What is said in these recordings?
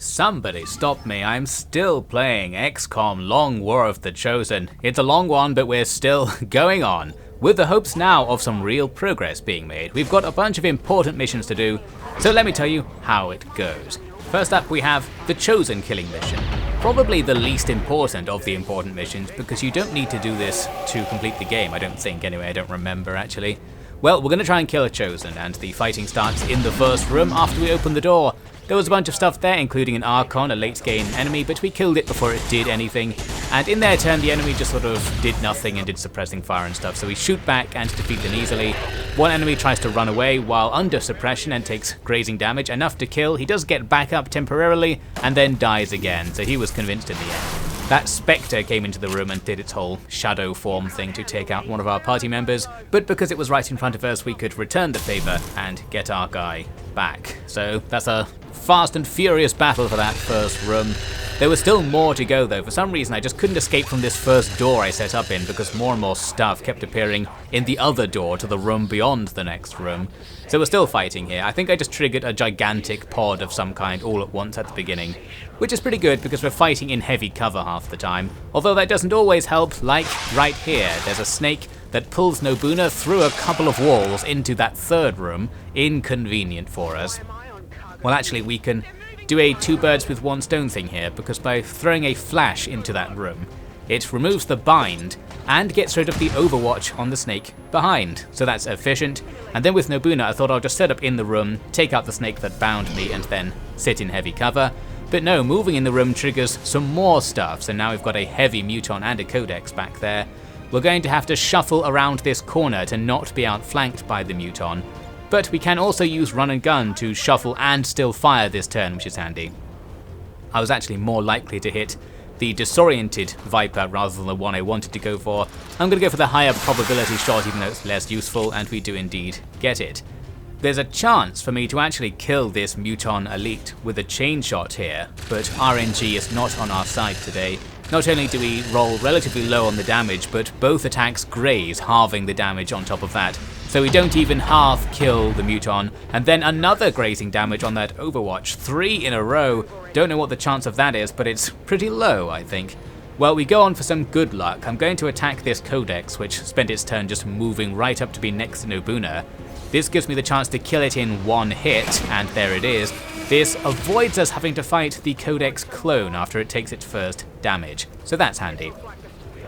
Somebody stop me, I'm still playing XCOM Long War of the Chosen. It's a long one, but we're still going on, with the hopes now of some real progress being made. We've got a bunch of important missions to do, so let me tell you how it goes. First up we have the Chosen killing mission. Probably the least important of the important missions, because you don't need to do this to complete the game, I don't think anyway, I don't remember actually. Well, we're going to try and kill a Chosen, and the fighting starts in the first room after we open the door. There was a bunch of stuff there, including an Archon, a late game enemy, but we killed it before it did anything. And in their turn, the enemy just sort of did nothing and did suppressing fire and stuff, so we shoot back and defeat them easily. One enemy tries to run away while under suppression and takes grazing damage, enough to kill. He does get back up temporarily, and then dies again, so he was convinced in the end. That Spectre came into the room and did its whole shadow form thing to take out one of our party members, but because it was right in front of us, we could return the favor and get our guy back. So that's a fast and furious battle for that first room. There was still more to go though. For some reason I just couldn't escape from this first door I set up in because more and more stuff kept appearing in the other door to the room beyond the next room. So we're still fighting here. I think I just triggered a gigantic pod of some kind all at once at the beginning, which is pretty good because we're fighting in heavy cover half the time. Although that doesn't always help, like right here, there's a snake that pulls Nobuna through a couple of walls into that third room. Inconvenient for us. Well, actually we can do a two birds with one stone thing here, because by throwing a flash into that room, it removes the bind and gets rid of the overwatch on the snake behind. So that's efficient. And then with Nobuna I thought I'll just set up in the room, take out the snake that bound me and then sit in heavy cover. But no, moving in the room triggers some more stuff, so now we've got a heavy muton and a codex back there. We're going to have to shuffle around this corner to not be outflanked by the muton. But we can also use run and gun to shuffle and still fire this turn, which is handy. I was actually more likely to hit the disoriented Viper rather than the one I wanted to go for. I'm going to go for the higher probability shot even though it's less useful, and we do indeed get it. There's a chance for me to actually kill this Muton Elite with a chain shot here, but RNG is not on our side today. Not only do we roll relatively low on the damage, but both attacks graze, halving the damage on top of that. So we don't even half kill the Muton, and then another grazing damage on that Overwatch. 3 in a row. Don't know what the chance of that is, but it's pretty low, I think. Well, we go on for some good luck. I'm going to attack this Codex, which spent its turn just moving right up to be next to Nobuna. This gives me the chance to kill it in one hit, and there it is. This avoids us having to fight the Codex clone after it takes its first damage, so that's handy.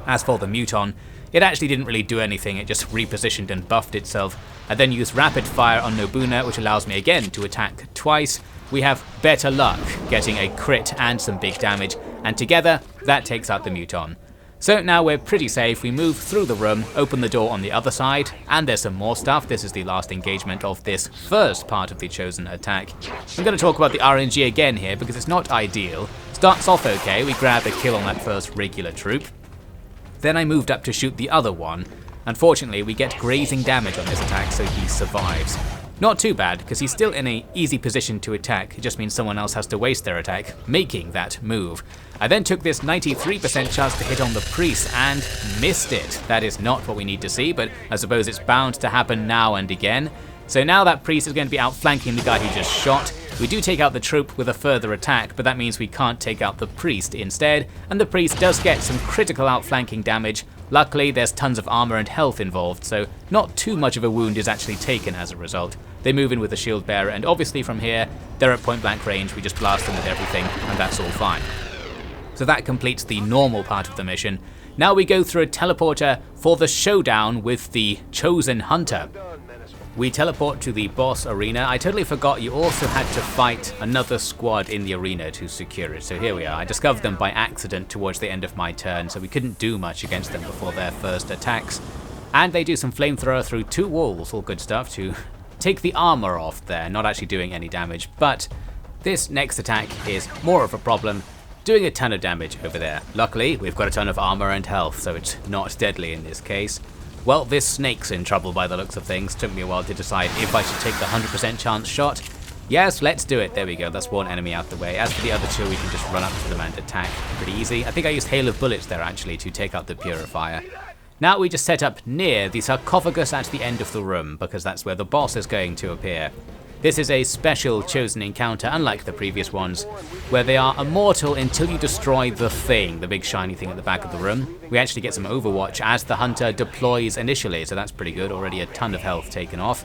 As for the Muton, it actually didn't really do anything, it just repositioned and buffed itself. I then used rapid fire on Nobuna, which allows me again to attack twice. We have better luck getting a crit and some big damage, and together that takes out the Muton. So now we're pretty safe. We move through the room, open the door on the other side, and there's some more stuff. This is the last engagement of this first part of the Chosen attack. I'm going to talk about the RNG again here because it's not ideal. Starts off okay, we grab a kill on that first regular troop. Then I moved up to shoot the other one. Unfortunately, we get grazing damage on this attack, so he survives. Not too bad, because he's still in an easy position to attack. It just means someone else has to waste their attack, making that move. I then took this 93% chance to hit on the priest and missed it. That is not what we need to see, but I suppose it's bound to happen now and again. So now that priest is going to be outflanking the guy who just shot. We do take out the troop with a further attack, but that means we can't take out the priest instead, and the priest does get some critical outflanking damage. Luckily, there's tons of armor and health involved, so not too much of a wound is actually taken as a result. They move in with the shield bearer, and obviously from here, they're at point blank range, we just blast them with everything, and that's all fine. So that completes the normal part of the mission. Now we go through a teleporter for the showdown with the Chosen Hunter. We teleport to the boss arena. I totally forgot you also had to fight another squad in the arena to secure it. So here we are. I discovered them by accident towards the end of my turn, so we couldn't do much against them before their first attacks. And they do some flamethrower through 2 walls, all good stuff, to take the armor off there, not actually doing any damage. But this next attack is more of a problem, doing a ton of damage over there. Luckily, we've got a ton of armor and health, so it's not deadly in this case. Well, this snake's in trouble by the looks of things. Took me a while to decide if I should take the 100% chance shot. Yes, let's do it. There we go. That's one enemy out the way. As for the other two, we can just run up to them and attack. Pretty easy. I think I used hail of bullets there actually to take out the purifier. Now we just set up near the sarcophagus at the end of the room because that's where the boss is going to appear. This is a special chosen encounter, unlike the previous ones, where they are immortal until you destroy the thing, the big shiny thing at the back of the room. We actually get some overwatch as the hunter deploys initially, so that's pretty good, already a ton of health taken off.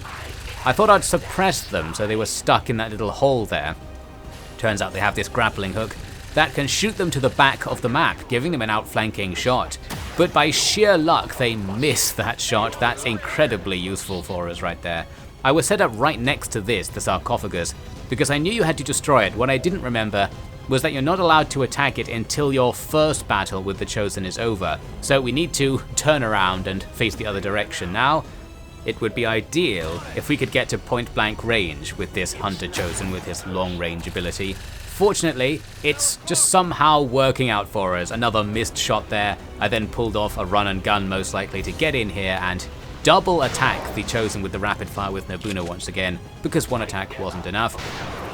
I thought I'd suppress them so they were stuck in that little hole there. Turns out they have this grappling hook that can shoot them to the back of the map, giving them an outflanking shot. But by sheer luck, they miss that shot. That's incredibly useful for us right there. I was set up right next to this, the sarcophagus, because I knew you had to destroy it. What I didn't remember was that you're not allowed to attack it until your first battle with the Chosen is over. So we need to turn around and face the other direction. Now, it would be ideal if we could get to point blank range with this Hunter Chosen with his long range ability. Fortunately, it's just somehow working out for us. Another missed shot there. I then pulled off a run and gun most likely to get in here and double attack the Chosen with the rapid fire with Nobuno once again, because one attack wasn't enough.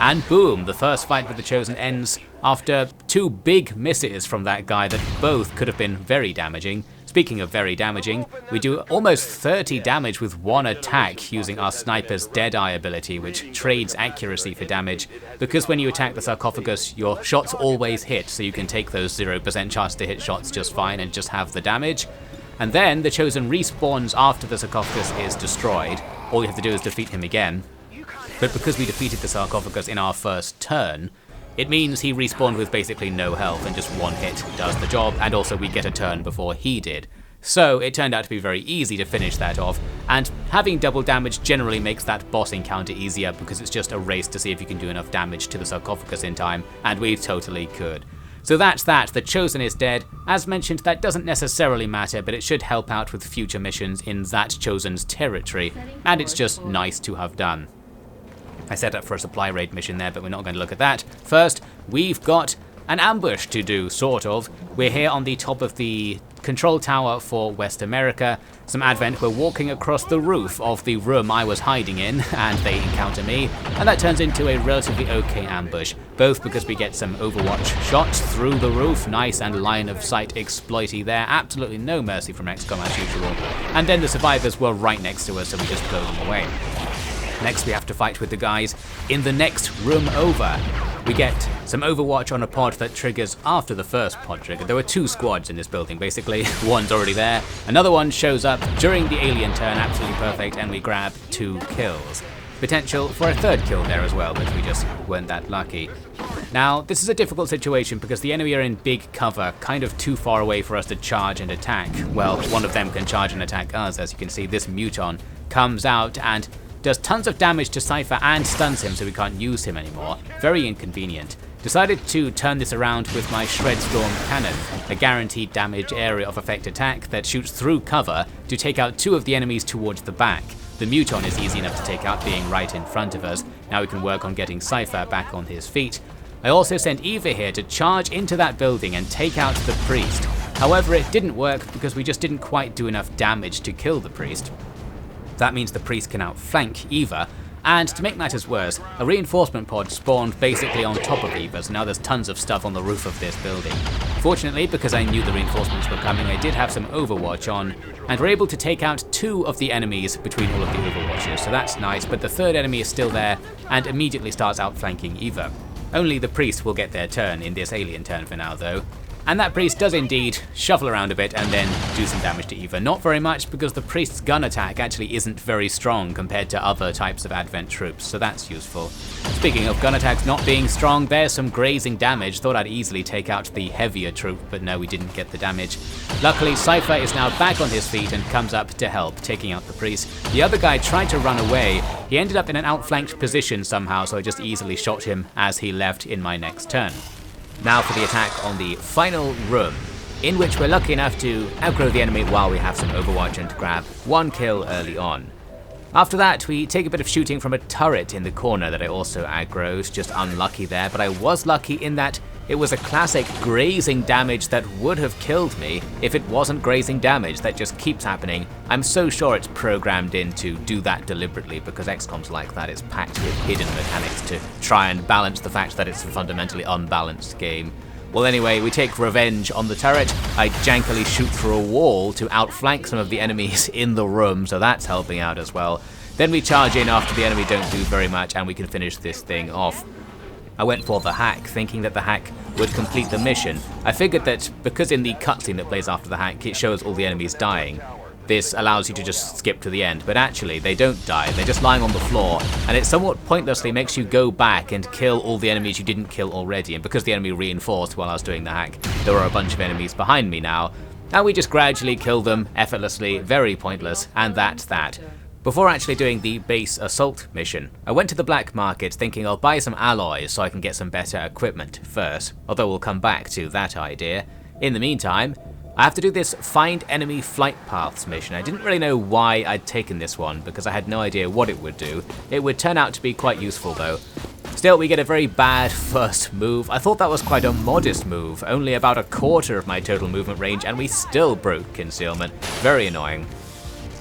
And boom, the first fight with the Chosen ends after two big misses from that guy that both could have been very damaging. Speaking of very damaging, we do almost 30 damage with one attack using our sniper's Deadeye ability, which trades accuracy for damage, because when you attack the sarcophagus, your shots always hit, so you can take those 0% chance to hit shots just fine and just have the damage. And then the Chosen respawns after the sarcophagus is destroyed. All you have to do is defeat him again. But because we defeated the sarcophagus in our first turn, it means he respawned with basically no health and just one hit does the job, and also we get a turn before he did. So it turned out to be very easy to finish that off, and having double damage generally makes that boss encounter easier because it's just a race to see if you can do enough damage to the sarcophagus in time, and we totally could. So that's that, the Chosen is dead. As mentioned, that doesn't necessarily matter, but it should help out with future missions in that Chosen's territory, and it's just nice to have done. I set up for a supply raid mission there, but we're not going to look at that. First, we've got an ambush to do, sort of. We're here on the top of the control tower for West America. Some Advent were walking across the roof of the room I was hiding in, and they encounter me, and that turns into a relatively okay ambush, both because we get some Overwatch shots through the roof, nice and line of sight exploity there, absolutely no mercy from XCOM as usual, and then the survivors were right next to us, so we just blow them away. Next we have to fight with the guys in the next room over. We get some Overwatch on a pod that triggers after the first pod trigger. There were two squads in this building basically, one's already there, another one shows up during the alien turn, absolutely perfect, and we grab 2 kills. Potential for a third kill there as well, but we just weren't that lucky. Now, this is a difficult situation because the enemy are in big cover, kind of too far away for us to charge and attack. Well, one of them can charge and attack us. As you can see, this Muton comes out and does tons of damage to Cypher and stuns him, so we can't use him anymore. Very inconvenient. Decided to turn this around with my Shred Storm Cannon, a guaranteed damage area of effect attack that shoots through cover to take out 2 of the enemies towards the back. The Muton is easy enough to take out, being right in front of us. Now we can work on getting Cypher back on his feet. I also sent Eva here to charge into that building and take out the Priest. However, it didn't work because we just didn't quite do enough damage to kill the Priest. That means the Priest can outflank Eva, and to make matters worse, a reinforcement pod spawned basically on top of Eva, so now there's tons of stuff on the roof of this building. Fortunately, because I knew the reinforcements were coming, I did have some Overwatch on, and were able to take out 2 of the enemies between all of the Overwatchers, so that's nice, but the third enemy is still there, and immediately starts outflanking Eva. Only the Priest will get their turn in this alien turn for now though. And that Priest does indeed shuffle around a bit and then do some damage to Eva. Not very much because the Priest's gun attack actually isn't very strong compared to other types of Advent troops, so that's useful. Speaking of gun attacks not being strong, there's some grazing damage. Thought I'd easily take out the heavier troop, but no, we didn't get the damage. Luckily, Cypher is now back on his feet and comes up to help, taking out the Priest. The other guy tried to run away. He ended up in an outflanked position somehow, so I just easily shot him as he left in my next turn. Now for the attack on the final room, in which we're lucky enough to outgrow the enemy while we have some Overwatch and grab 1 kill early on. After that, we take a bit of shooting from a turret in the corner that I also aggroed, just unlucky there, but I was lucky in that it was a classic grazing damage that would have killed me if it wasn't grazing damage. That just keeps happening. I'm so sure it's programmed in to do that deliberately because XCOM's like that. It's packed with hidden mechanics to try and balance the fact that it's a fundamentally unbalanced game. Well anyway, we take revenge on the turret. I jankily shoot through a wall to outflank some of the enemies in the room, so that's helping out as well. Then we charge in after the enemy don't do very much and we can finish this thing off. I went for the hack, thinking that the hack would complete the mission. I figured that because in the cutscene that plays after the hack, it shows all the enemies dying, this allows you to just skip to the end, but actually they don't die, they're just lying on the floor, and it somewhat pointlessly makes you go back and kill all the enemies you didn't kill already, and because the enemy reinforced while I was doing the hack, there were a bunch of enemies behind me now, and we just gradually kill them effortlessly, very pointless, and that's that. Before actually doing the base assault mission, I went to the black market thinking I'll buy some alloys so I can get some better equipment first, although we'll come back to that idea. In the meantime, I have to do this find enemy flight paths mission. I didn't really know why I'd taken this one because I had no idea what it would do. It would turn out to be quite useful though. Still, we get a very bad first move. I thought that was quite a modest move, only about a quarter of my total movement range, and we still broke concealment. Very annoying.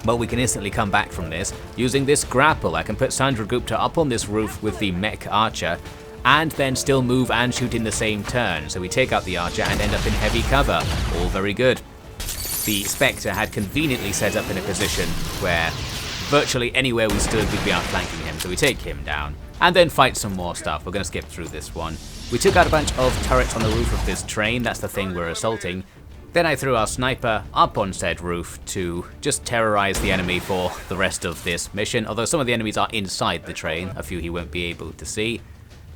But we can instantly come back from this. Using this grapple, I can put Sandragupta up on this roof with the mech archer, and then still move and shoot in the same turn. So we take out the archer and end up in heavy cover. All very good. The Spectre had conveniently set up in a position where virtually anywhere we stood we'd be outflanking him, so we take him down. And then fight some more stuff. We're going to skip through this one. We took out a bunch of turrets on the roof of this train, that's the thing we're assaulting. Then I threw our sniper up on said roof to just terrorize the enemy for the rest of this mission, although some of the enemies are inside the train, a few he won't be able to see.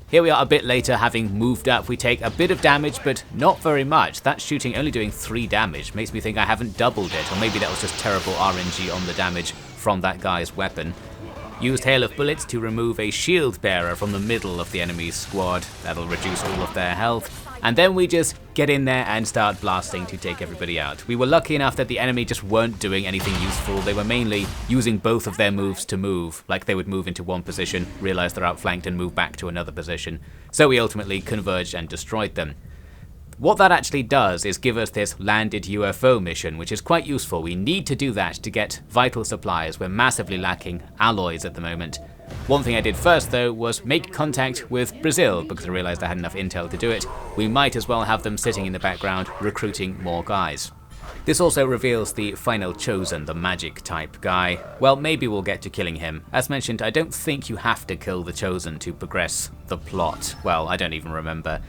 Here we are a bit later, having moved up. We take a bit of damage, but not very much. That shooting only doing 3 damage. Makes me think I haven't doubled it, or maybe that was just terrible RNG on the damage from that guy's weapon. Used hail of bullets to remove a shield bearer from the middle of the enemy's squad. That'll reduce all of their health. And then we just get in there and start blasting to take everybody out. We were lucky enough that the enemy just weren't doing anything useful. They were mainly using both of their moves to move, like they would move into one position, realize they're outflanked and move back to another position. So we ultimately converged and destroyed them. What that actually does is give us this landed UFO mission, which is quite useful. We need to do that to get vital supplies. We're massively lacking alloys at the moment. One thing I did first though was make contact with Brazil because I realized I had enough intel to do it. We might as well have them sitting in the background recruiting more guys. This also reveals the final chosen, the magic type guy. Well, maybe we'll get to killing him. As mentioned, I don't think you have to kill the chosen to progress the plot. Well, I don't even remember.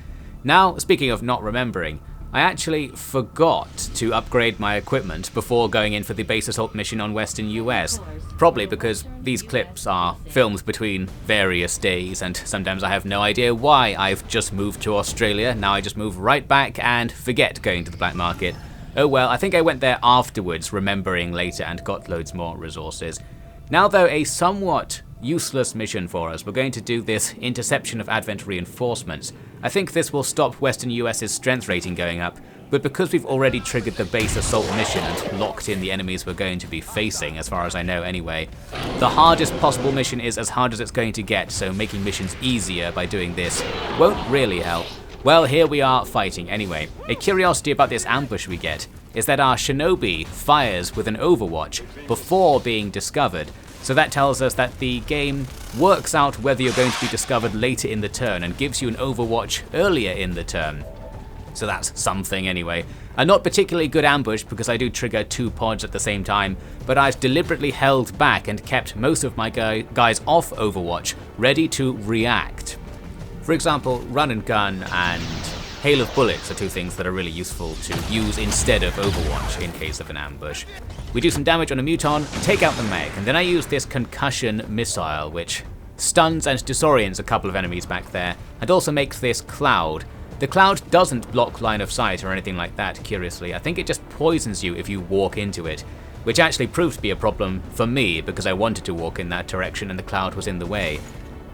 Now, speaking of not remembering, I actually forgot to upgrade my equipment before going in for the base assault mission on Western US. Probably because these clips are filmed between various days and sometimes I have no idea why I've just moved to Australia. Now I just move right back and forget going to the black market. Oh well, I think I went there afterwards, remembering later, and got loads more resources. Now though, a somewhat useless mission for us. We're going to do this interception of Advent reinforcements. I think this will stop Western US's strength rating going up, but because we've already triggered the base assault mission and locked in the enemies we're going to be facing, as far as I know anyway, the hardest possible mission is as hard as it's going to get, so making missions easier by doing this won't really help. Well, here we are fighting anyway. A curiosity about this ambush we get is that our shinobi fires with an overwatch before being discovered. So that tells us that the game works out whether you're going to be discovered later in the turn and gives you an overwatch earlier in the turn. So that's something anyway. A not particularly good ambush because I do trigger 2 pods at the same time, but I've deliberately held back and kept most of my guys off overwatch, ready to react. For example, run and gun and hail of bullets are 2 things that are really useful to use instead of overwatch in case of an ambush. We do some damage on a muton, take out the mech, and then I use this concussion missile which stuns and disorients a couple of enemies back there, and also makes this cloud. The cloud doesn't block line of sight or anything like that, curiously. I think it just poisons you if you walk into it, which actually proved to be a problem for me because I wanted to walk in that direction and the cloud was in the way.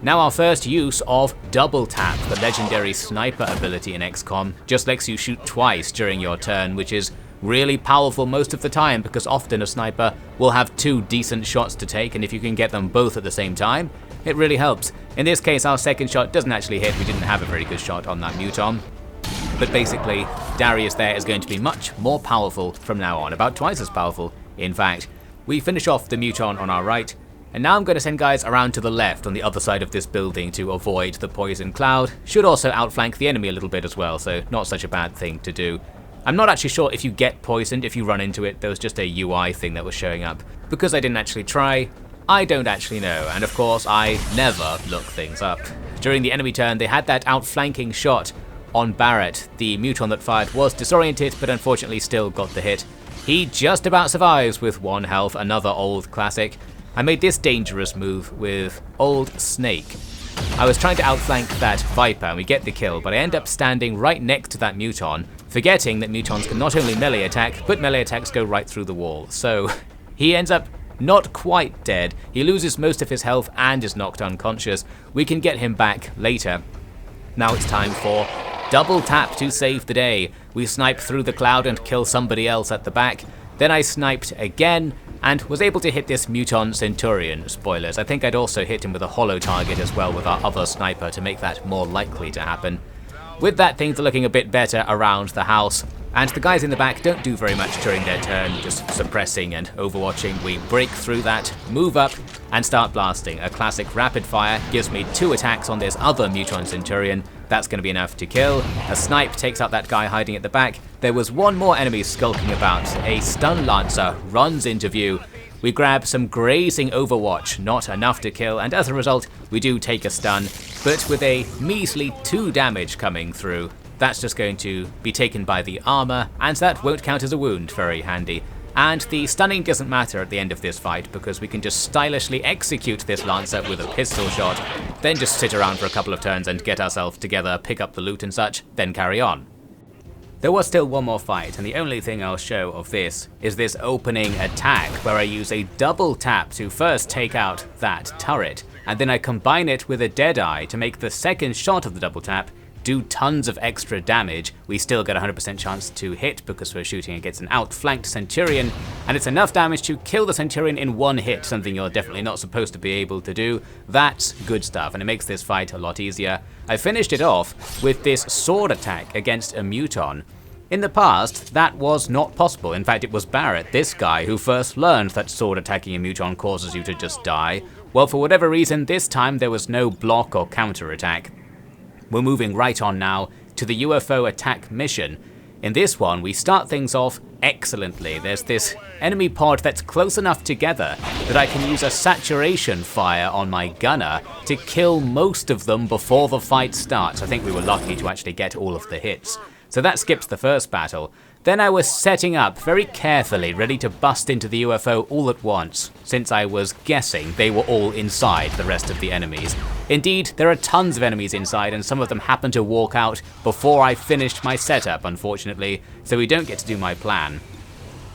Now our first use of Double Tap, the legendary sniper ability in XCOM, just lets you shoot twice during your turn, which is really powerful most of the time because often a sniper will have 2 decent shots to take, and if you can get them both at the same time, it really helps. In this case, our second shot doesn't actually hit. We didn't have a very good shot on that muton. But basically, Darius there is going to be much more powerful from now on, about twice as powerful, in fact. We finish off the muton on our right, and now I'm going to send guys around to the left on the other side of this building to avoid the poison cloud. Should also outflank the enemy a little bit as well, so not such a bad thing to do. I'm not actually sure if you get poisoned if you run into it. There was just a UI thing that was showing up. Because I didn't actually try, I don't actually know, and of course I never look things up. During the enemy turn they had that outflanking shot on Barrett. The Muton that fired was disoriented, but unfortunately still got the hit. He just about survives with 1 health, another old classic. I made this dangerous move with Old Snake. I was trying to outflank that Viper and we get the kill, but I end up standing right next to that Muton, forgetting that Mutons can not only melee attack, but melee attacks go right through the wall. So he ends up not quite dead. He loses most of his health and is knocked unconscious. We can get him back later. Now it's time for double tap to save the day. We snipe through the cloud and kill somebody else at the back. Then I sniped again and was able to hit this Muton Centurion. Spoilers, I think I'd also hit him with a hollow target as well with our other sniper to make that more likely to happen. With that, things are looking a bit better around the house, and the guys in the back don't do very much during their turn, just suppressing and overwatching. We break through that, move up, and start blasting. A classic rapid fire gives me 2 attacks on this other Muton Centurion. That's going to be enough to kill. A snipe takes out that guy hiding at the back. There was 1 more enemy skulking about. A stun lancer runs into view. We grab some grazing overwatch, not enough to kill, and as a result we do take a stun, but with a measly 2 damage coming through. That's just going to be taken by the armor, and that won't count as a wound, very handy. And the stunning doesn't matter at the end of this fight because we can just stylishly execute this Lancer with a pistol shot, then just sit around for a couple of turns and get ourselves together, pick up the loot and such, then carry on. There was still 1 more fight, and the only thing I'll show of this is this opening attack where I use a double tap to first take out that turret, and then I combine it with a Deadeye to make the second shot of the double tap do tons of extra damage. We still get a 100% chance to hit because we're shooting against an outflanked Centurion, and it's enough damage to kill the Centurion in 1 hit, something you're definitely not supposed to be able to do. That's good stuff, and it makes this fight a lot easier. I finished it off with this sword attack against a Muton. In the past, that was not possible. In fact, it was Barrett, this guy, who first learned that sword attacking a Muton causes you to just die. Well, for whatever reason, this time there was no block or counter attack. We're moving right on now to the UFO attack mission. In this one, we start things off excellently. There's this enemy pod that's close enough together that I can use a saturation fire on my gunner to kill most of them before the fight starts. I think we were lucky to actually get all of the hits. So that skips the first battle. Then I was setting up very carefully, ready to bust into the UFO all at once, since I was guessing they were all inside the rest of the enemies. Indeed, there are tons of enemies inside, and some of them happen to walk out before I finished my setup, unfortunately, so we don't get to do my plan.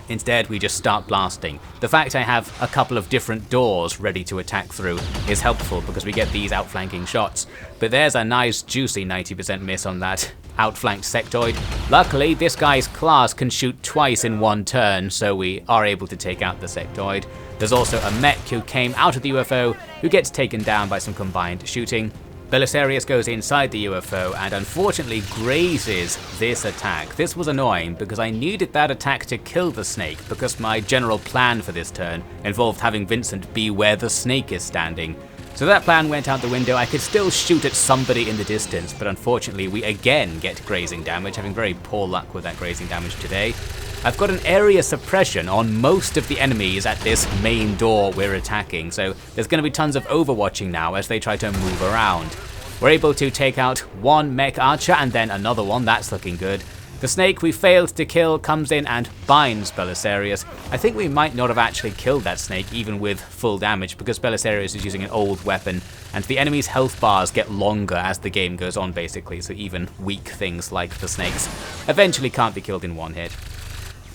Instead, we just start blasting. The fact I have a couple of different doors ready to attack through is helpful because we get these outflanking shots. But there's a nice juicy 90% miss on that outflanked sectoid. Luckily, this guy's class can shoot twice in 1 turn, so we are able to take out the sectoid. There's also a mech who came out of the UFO who gets taken down by some combined shooting. Belisarius goes inside the UFO and unfortunately grazes this attack. This was annoying because I needed that attack to kill the snake because my general plan for this turn involved having Vincent be where the snake is standing. So that plan went out the window. I could still shoot at somebody in the distance, but unfortunately we again get grazing damage, having very poor luck with that grazing damage today. I've got an area suppression on most of the enemies at this main door we're attacking, so there's going to be tons of overwatching now as they try to move around. We're able to take out 1 mech archer and then another one. That's looking good. The snake we failed to kill comes in and binds Belisarius. I think we might not have actually killed that snake even with full damage because Belisarius is using an old weapon and the enemy's health bars get longer as the game goes on basically, so even weak things like the snakes eventually can't be killed in 1 hit.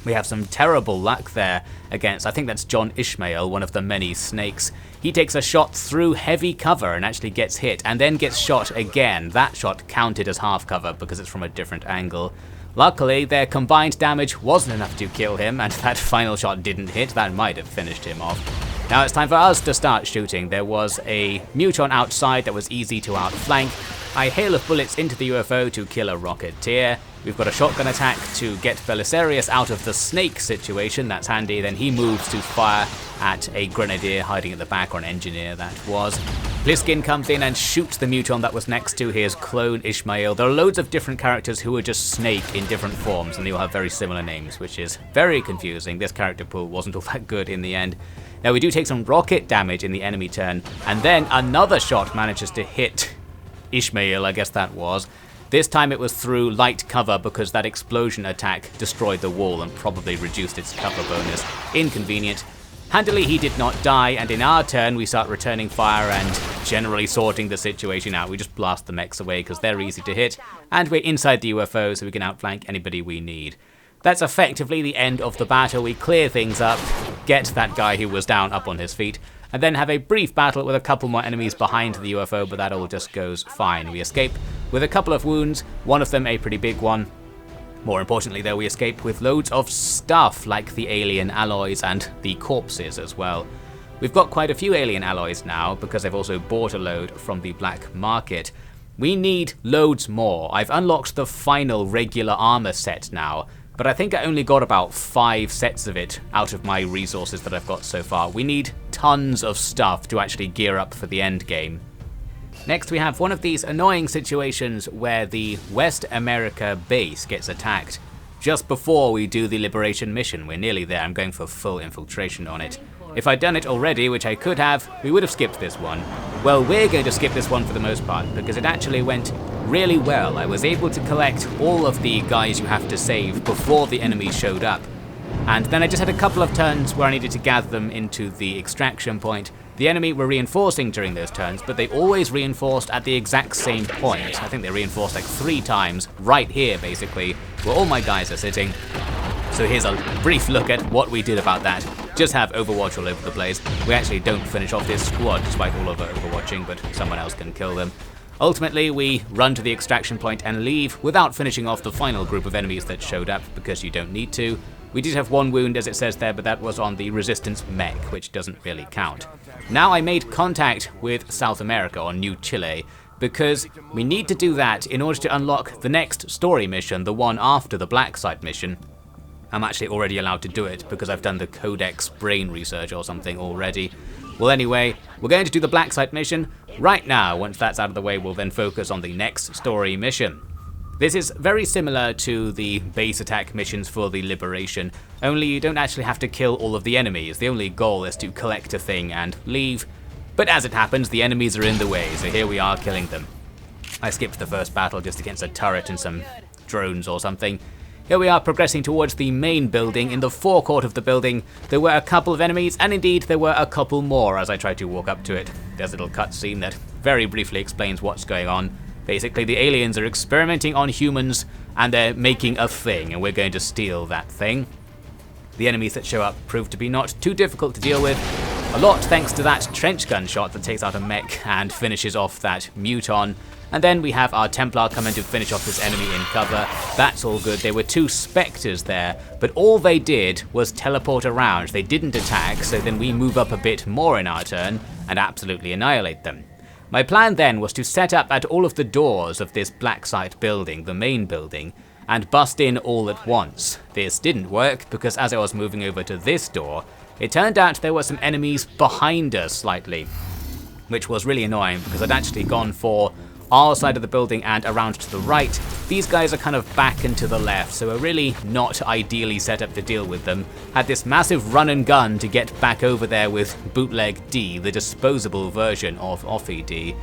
We have some terrible luck there against, I think that's John Ishmael, one of the many snakes. He takes a shot through heavy cover and actually gets hit and then gets shot again. That shot counted as half cover because it's from a different angle. Luckily, their combined damage wasn't enough to kill him, and that final shot didn't hit. That might have finished him off. Now it's time for us to start shooting. There was a Muton outside that was easy to outflank. I hail of bullets into the UFO to kill a Rocketeer. We've got a shotgun attack to get Belisarius out of the snake situation. That's handy. Then he moves to fire at a Grenadier hiding at the back, or an Engineer that was. Pliskin comes in and shoots the Muton that was next to his clone Ishmael. There are loads of different characters who are just Snake in different forms, and they all have very similar names, which is very confusing. This character pool wasn't all that good in the end. Now we do take some rocket damage in the enemy turn, and then another shot manages to hit Ishmael, I guess that was. This time it was through light cover because that explosion attack destroyed the wall and probably reduced its cover bonus. Inconvenient. Handily he did not die, and in our turn we start returning fire and generally sorting the situation out. We just blast the mechs away because they're easy to hit, and we're inside the UFO so we can outflank anybody we need. That's effectively the end of the battle. We clear things up, get that guy who was down up on his feet, and then have a brief battle with a couple more enemies behind the UFO, but that all just goes fine. We escape with a couple of wounds, one of them a pretty big one. More importantly though, we escape with loads of stuff like the alien alloys and the corpses as well. We've got quite a few alien alloys now because I've also bought a load from the black market. We need loads more. I've unlocked the final regular armor set now, but I think I only got about 5 sets of it out of my resources that I've got so far. We need tons of stuff to actually gear up for the end game. Next we have one of these annoying situations where the West America base gets attacked just before we do the Liberation mission. We're nearly there. I'm going for full infiltration on it. If I'd done it already, which I could have, we would have skipped this one. Well, we're going to skip this one for the most part because it actually went really well. I was able to collect all of the guys you have to save before the enemies showed up. And then I just had a couple of turns where I needed to gather them into the extraction point. The enemy were reinforcing during those turns, but they always reinforced at the exact same point. I think they reinforced like 3 times, right here basically, where all my guys are sitting. So here's a brief look at what we did about that. Just have Overwatch all over the place. We actually don't finish off this squad despite all of our Overwatching, but someone else can kill them. Ultimately, we run to the extraction point and leave without finishing off the final group of enemies that showed up, because you don't need to. We did have 1 wound as it says there, but that was on the resistance mech, which doesn't really count. Now I made contact with South America, or New Chile, because we need to do that in order to unlock the next story mission, the one after the Black Site mission. I'm actually already allowed to do it because I've done the Codex brain research or something already. Well anyway, we're going to do the Black Site mission right now. Once that's out of the way, we'll then focus on the next story mission. This is very similar to the base attack missions for the Liberation, only you don't actually have to kill all of the enemies. The only goal is to collect a thing and leave. But as it happens, the enemies are in the way, so here we are killing them. I skipped the first battle just against a turret and some drones or something. Here we are progressing towards the main building. In the forecourt of the building, there were a couple of enemies, and indeed there were a couple more as I tried to walk up to it. There's a little cutscene that very briefly explains what's going on. Basically, the aliens are experimenting on humans, and they're making a thing, and we're going to steal that thing. The enemies that show up prove to be not too difficult to deal with, a lot thanks to that trench gun shot that takes out a mech and finishes off that Muton. And then we have our Templar come in to finish off this enemy in cover. That's all good. There were 2 Spectres there, but all they did was teleport around. They didn't attack, so then we move up a bit more in our turn and absolutely annihilate them. My plan then was to set up at all of the doors of this Black Site building, the main building, and bust in all at once. This didn't work because as I was moving over to this door, it turned out there were some enemies behind us slightly, which was really annoying because I'd actually gone for our side of the building and around to the right. These guys are kind of back and to the left, so we're really not ideally set up to deal with them. Had this massive run and gun to get back over there with Bootleg D, the disposable version of Offie D.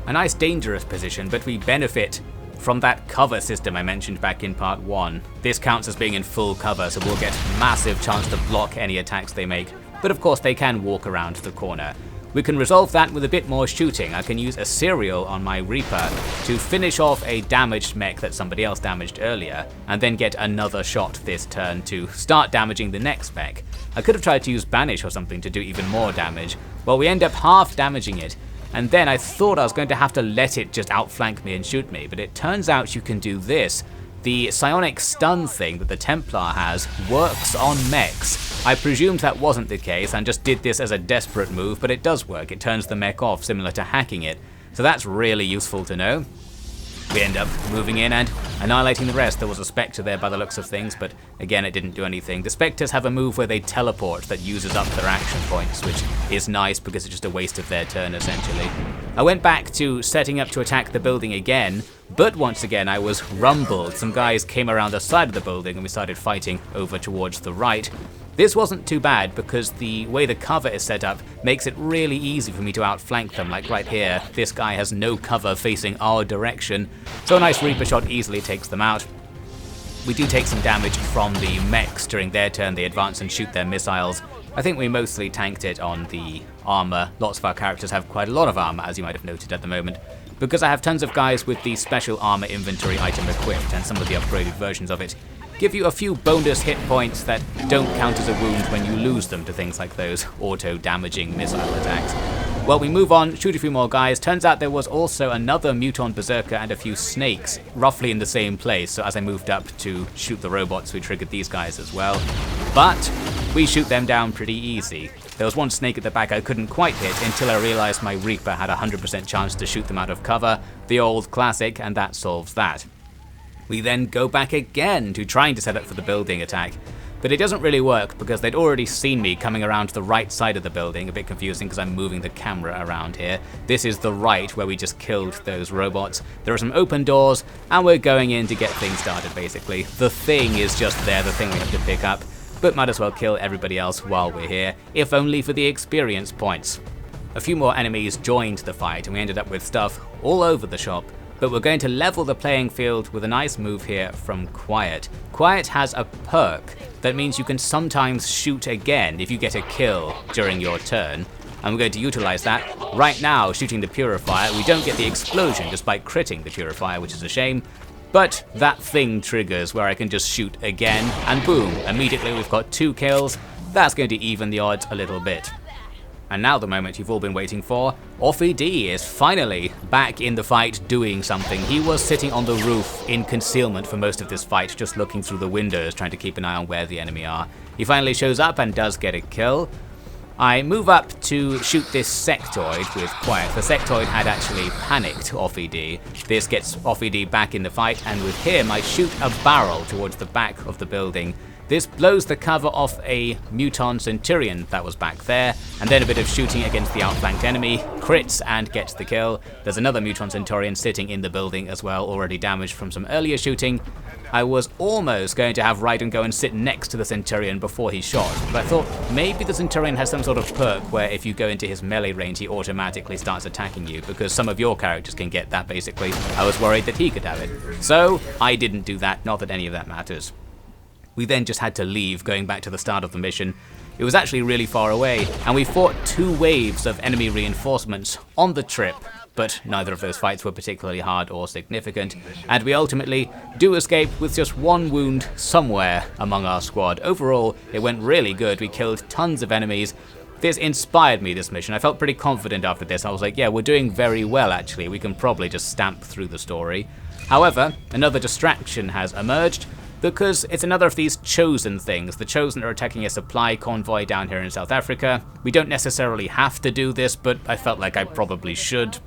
A nice dangerous position, but we benefit from that cover system I mentioned back in part 1. This counts as being in full cover, so we'll get massive chance to block any attacks they make, but of course they can walk around the corner. We can resolve that with a bit more shooting. I can use a serial on my Reaper to finish off a damaged mech that somebody else damaged earlier, and then get another shot this turn to start damaging the next mech. I could have tried to use Banish or something to do even more damage. Well, we end up half damaging it, and then I thought I was going to have to let it just outflank me and shoot me, but it turns out you can do this. The psionic stun thing that the Templar has works on mechs. I presumed that wasn't the case and just did this as a desperate move, but it does work. It turns the mech off, similar to hacking it. So that's really useful to know. We end up moving in and annihilating the rest. There was a Spectre there by the looks of things, but again, it didn't do anything. The Spectres have a move where they teleport that uses up their action points, which is nice because it's just a waste of their turn, essentially. I went back to setting up to attack the building again, but once again I was rumbled. Some guys came around the side of the building and we started fighting over towards the right. This wasn't too bad because the way the cover is set up makes it really easy for me to outflank them, like right here. This guy has no cover facing our direction, so a nice Reaper shot easily takes them out. We do take some damage from the mechs during their turn. They advance and shoot their missiles. I think we mostly tanked it on the armor. Lots of our characters have quite a lot of armor, as you might have noted at the moment, because I have tons of guys with the special armor inventory item equipped, and some of the upgraded versions of it give you a few bonus hit points that don't count as a wound when you lose them to things like those auto-damaging missile attacks. Well, we move on, shoot a few more guys. Turns out there was also another Muton Berserker and a few snakes roughly in the same place, so as I moved up to shoot the robots, we triggered these guys as well. But we shoot them down pretty easy. There was one snake at the back I couldn't quite hit until I realized my Reaper had a 100% chance to shoot them out of cover, the old classic, and that solves that. We then go back again to trying to set up for the building attack, but it doesn't really work because they'd already seen me coming around to the right side of the building. A bit confusing because I'm moving the camera around here. This is the right where we just killed those robots. There are some open doors and we're going in to get things started basically. The thing is just there, the thing we have to pick up, but might as well kill everybody else while we're here, if only for the experience points. A few more enemies joined the fight and we ended up with stuff all over the shop. But we're going to level the playing field with a nice move here from Quiet. Quiet has a perk that means you can sometimes shoot again if you get a kill during your turn, and we're going to utilize that. Right now, shooting the Purifier, we don't get the explosion despite critting the Purifier, which is a shame, but that thing triggers where I can just shoot again, and boom, immediately we've got 2 kills. That's going to even the odds a little bit. And now the moment you've all been waiting for, Offie D is finally back in the fight doing something. He was sitting on the roof in concealment for most of this fight, just looking through the windows, trying to keep an eye on where the enemy are. He finally shows up and does get a kill. I move up to shoot this sectoid with Quiet. The sectoid had actually panicked Offie D. This gets Offie D back in the fight, and with him I shoot a barrel towards the back of the building. This blows the cover off a Muton Centurion that was back there, and then a bit of shooting against the outflanked enemy, crits and gets the kill. There's another Muton Centurion sitting in the building as well, already damaged from some earlier shooting. I was almost going to have Raiden go and sit next to the Centurion before he shot, but I thought maybe the Centurion has some sort of perk where if you go into his melee range he automatically starts attacking you, because some of your characters can get that basically. I was worried that he could have it. So I didn't do that, not that any of that matters. We then just had to leave, going back to the start of the mission. It was actually really far away, and we fought 2 waves of enemy reinforcements on the trip, but neither of those fights were particularly hard or significant, and we ultimately do escape with just 1 wound somewhere among our squad. Overall, it went really good. We killed tons of enemies. This inspired me, this mission. I felt pretty confident after this. I was like, yeah, we're doing very well actually. We can probably just stamp through the story. However, another distraction has emerged, because it's another of these Chosen things. The Chosen are attacking a supply convoy down here in South Africa. We don't necessarily have to do this, but I felt like I probably should.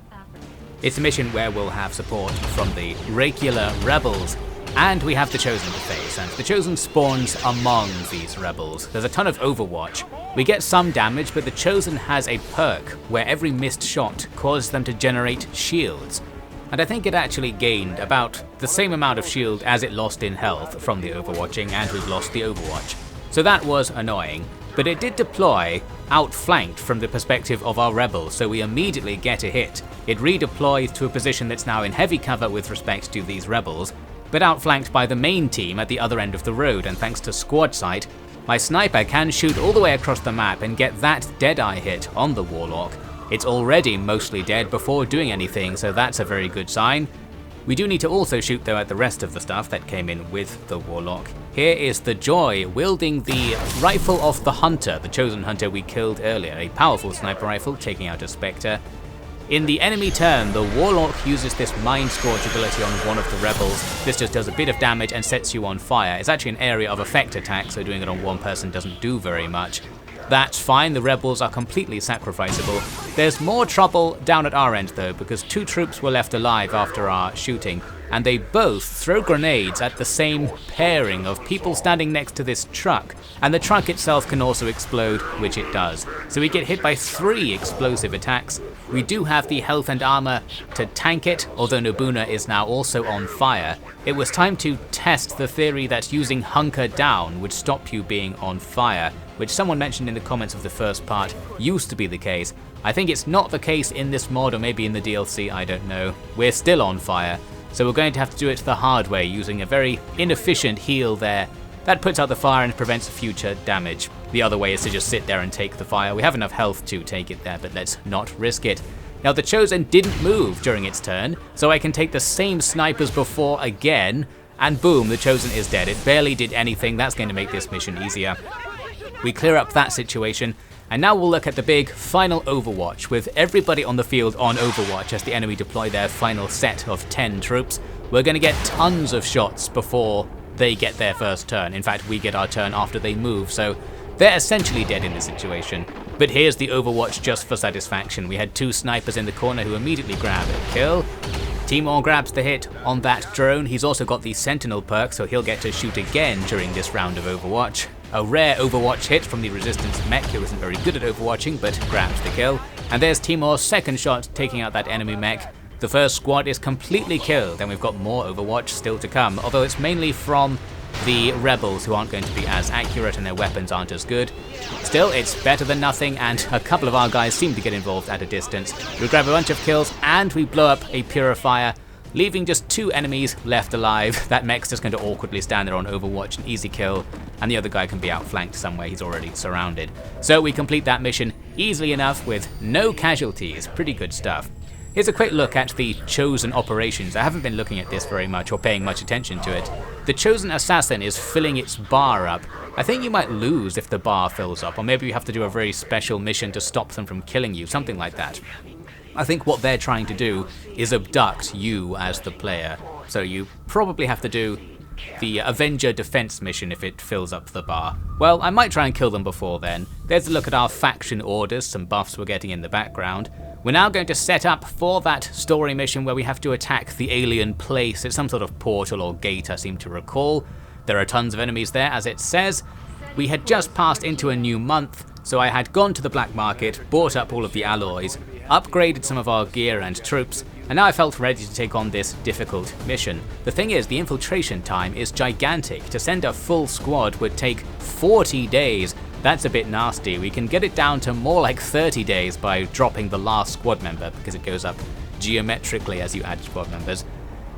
It's a mission where we'll have support from the regular rebels, and we have the Chosen to face, and the Chosen spawns among these rebels. There's a ton of Overwatch. We get some damage, but the Chosen has a perk where every missed shot causes them to generate shields. And I think it actually gained about the same amount of shield as it lost in health from the overwatching, and we've lost the Overwatch. So that was annoying, but it did deploy outflanked from the perspective of our rebels, so we immediately get a hit. It redeploys to a position that's now in heavy cover with respect to these rebels, but outflanked by the main team at the other end of the road, and thanks to squad sight, my sniper can shoot all the way across the map and get that Deadeye hit on the warlock. It's already mostly dead before doing anything, so that's a very good sign. We do need to also shoot though at the rest of the stuff that came in with the warlock. Here is the Joy wielding the rifle of the Hunter, the Chosen Hunter we killed earlier, a powerful sniper rifle taking out a Spectre. In the enemy turn, the warlock uses this Mind Scorch ability on one of the rebels. This just does a bit of damage and sets you on fire. It's actually an area of effect attack, so doing it on one person doesn't do very much. That's fine, the rebels are completely sacrificable. There's more trouble down at our end though, because 2 troops were left alive after our shooting, and they both throw grenades at the same pairing of people standing next to this truck, and the truck itself can also explode, which it does. So we get hit by 3 explosive attacks. We do have the health and armor to tank it, although Nobuna is now also on fire. It was time to test the theory that using hunker down would stop you being on fire, which someone mentioned in the comments of the first part used to be the case. I think it's not the case in this mod, or maybe in the DLC, I don't know. We're still on fire, so we're going to have to do it the hard way, using a very inefficient heal there. That puts out the fire and prevents future damage. The other way is to just sit there and take the fire. We have enough health to take it there, but let's not risk it. Now the Chosen didn't move during its turn, so I can take the same snipe as before again, and boom, the Chosen is dead. It barely did anything. That's going to make this mission easier. We clear up that situation, and now we'll look at the big final Overwatch, with everybody on the field on Overwatch as the enemy deploy their final set of 10 troops. We're going to get tons of shots before they get their first turn. In fact, we get our turn after they move, so they're essentially dead in this situation. But here's the Overwatch just for satisfaction. We had 2 snipers in the corner who immediately grab a kill. Timur grabs the hit on that drone. He's also got the Sentinel perk, so he'll get to shoot again during this round of Overwatch. A rare Overwatch hit from the Resistance mech, who isn't very good at overwatching, but grabs the kill. And there's Timur's second shot, taking out that enemy mech. The first squad is completely killed, and we've got more Overwatch still to come, although it's mainly from the rebels, who aren't going to be as accurate and their weapons aren't as good. Still, it's better than nothing, and a couple of our guys seem to get involved at a distance. We grab a bunch of kills, and we blow up a purifier, leaving just 2 enemies left alive. That mech's just going to awkwardly stand there on Overwatch, an easy kill, and the other guy can be outflanked somewhere. He's already surrounded. So we complete that mission easily enough with no casualties. Pretty good stuff. Here's a quick look at the Chosen operations. I haven't been looking at this very much or paying much attention to it. The Chosen Assassin is filling its bar up. I think you might lose if the bar fills up, or maybe you have to do a very special mission to stop them from killing you, something like that. I think what they're trying to do is abduct you as the player, so you probably have to do the Avenger defense mission if it fills up the bar. Well, I might try and kill them before then. There's a look at our faction orders, some buffs we're getting in the background. We're now going to set up for that story mission where we have to attack the alien place. It's some sort of portal or gate, I seem to recall. There are tons of enemies there, as it says. We had just passed into a new month, so I had gone to the black market, bought up all of the alloys, upgraded some of our gear and troops, and now I felt ready to take on this difficult mission. The thing is, the infiltration time is gigantic. To send a full squad would take 40 days. That's a bit nasty. We can get it down to more like 30 days by dropping the last squad member, because it goes up geometrically as you add squad members.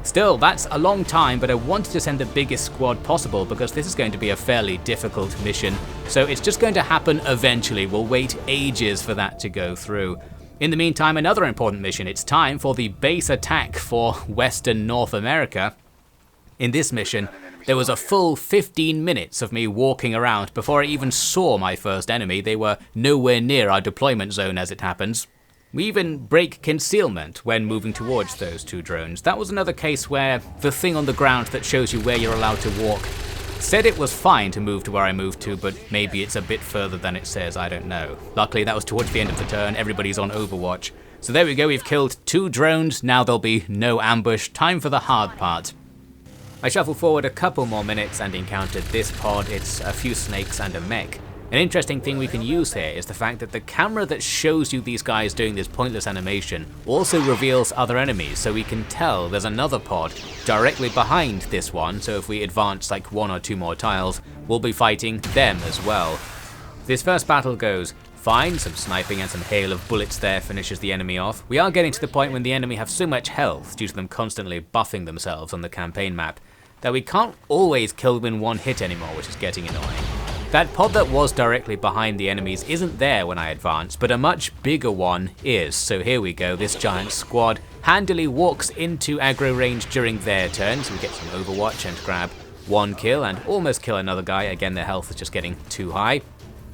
Still, that's a long time, but I wanted to send the biggest squad possible because this is going to be a fairly difficult mission. So it's just going to happen eventually. We'll wait ages for that to go through. In the meantime, another important mission. It's time for the base attack for Western North America. In this mission, there was a full 15 minutes of me walking around before I even saw my first enemy. They were nowhere near our deployment zone as it happens. We even break concealment when moving towards those 2 drones. That was another case where the thing on the ground that shows you where you're allowed to walk said it was fine to move to where I moved to, but maybe it's a bit further than it says, I don't know. Luckily that was towards the end of the turn, everybody's on Overwatch. So there we go, we've killed 2 drones, now there'll be no ambush. Time for the hard part. I shuffle forward a couple more minutes and encountered this pod. It's a few snakes and a mech. An interesting thing we can use here is the fact that the camera that shows you these guys doing this pointless animation also reveals other enemies, so we can tell there's another pod directly behind this one, so if we advance like 1 or 2 more tiles, we'll be fighting them as well. This first battle goes fine, some sniping and some hail of bullets there finishes the enemy off. We are getting to the point when the enemy have so much health due to them constantly buffing themselves on the campaign map that we can't always kill them in 1 hit anymore, which is getting annoying. That pod that was directly behind the enemies isn't there when I advance, but a much bigger one is. So here we go, this giant squad handily walks into aggro range during their turn, so we get some Overwatch and grab 1 kill and almost kill another guy. Again, their health is just getting too high.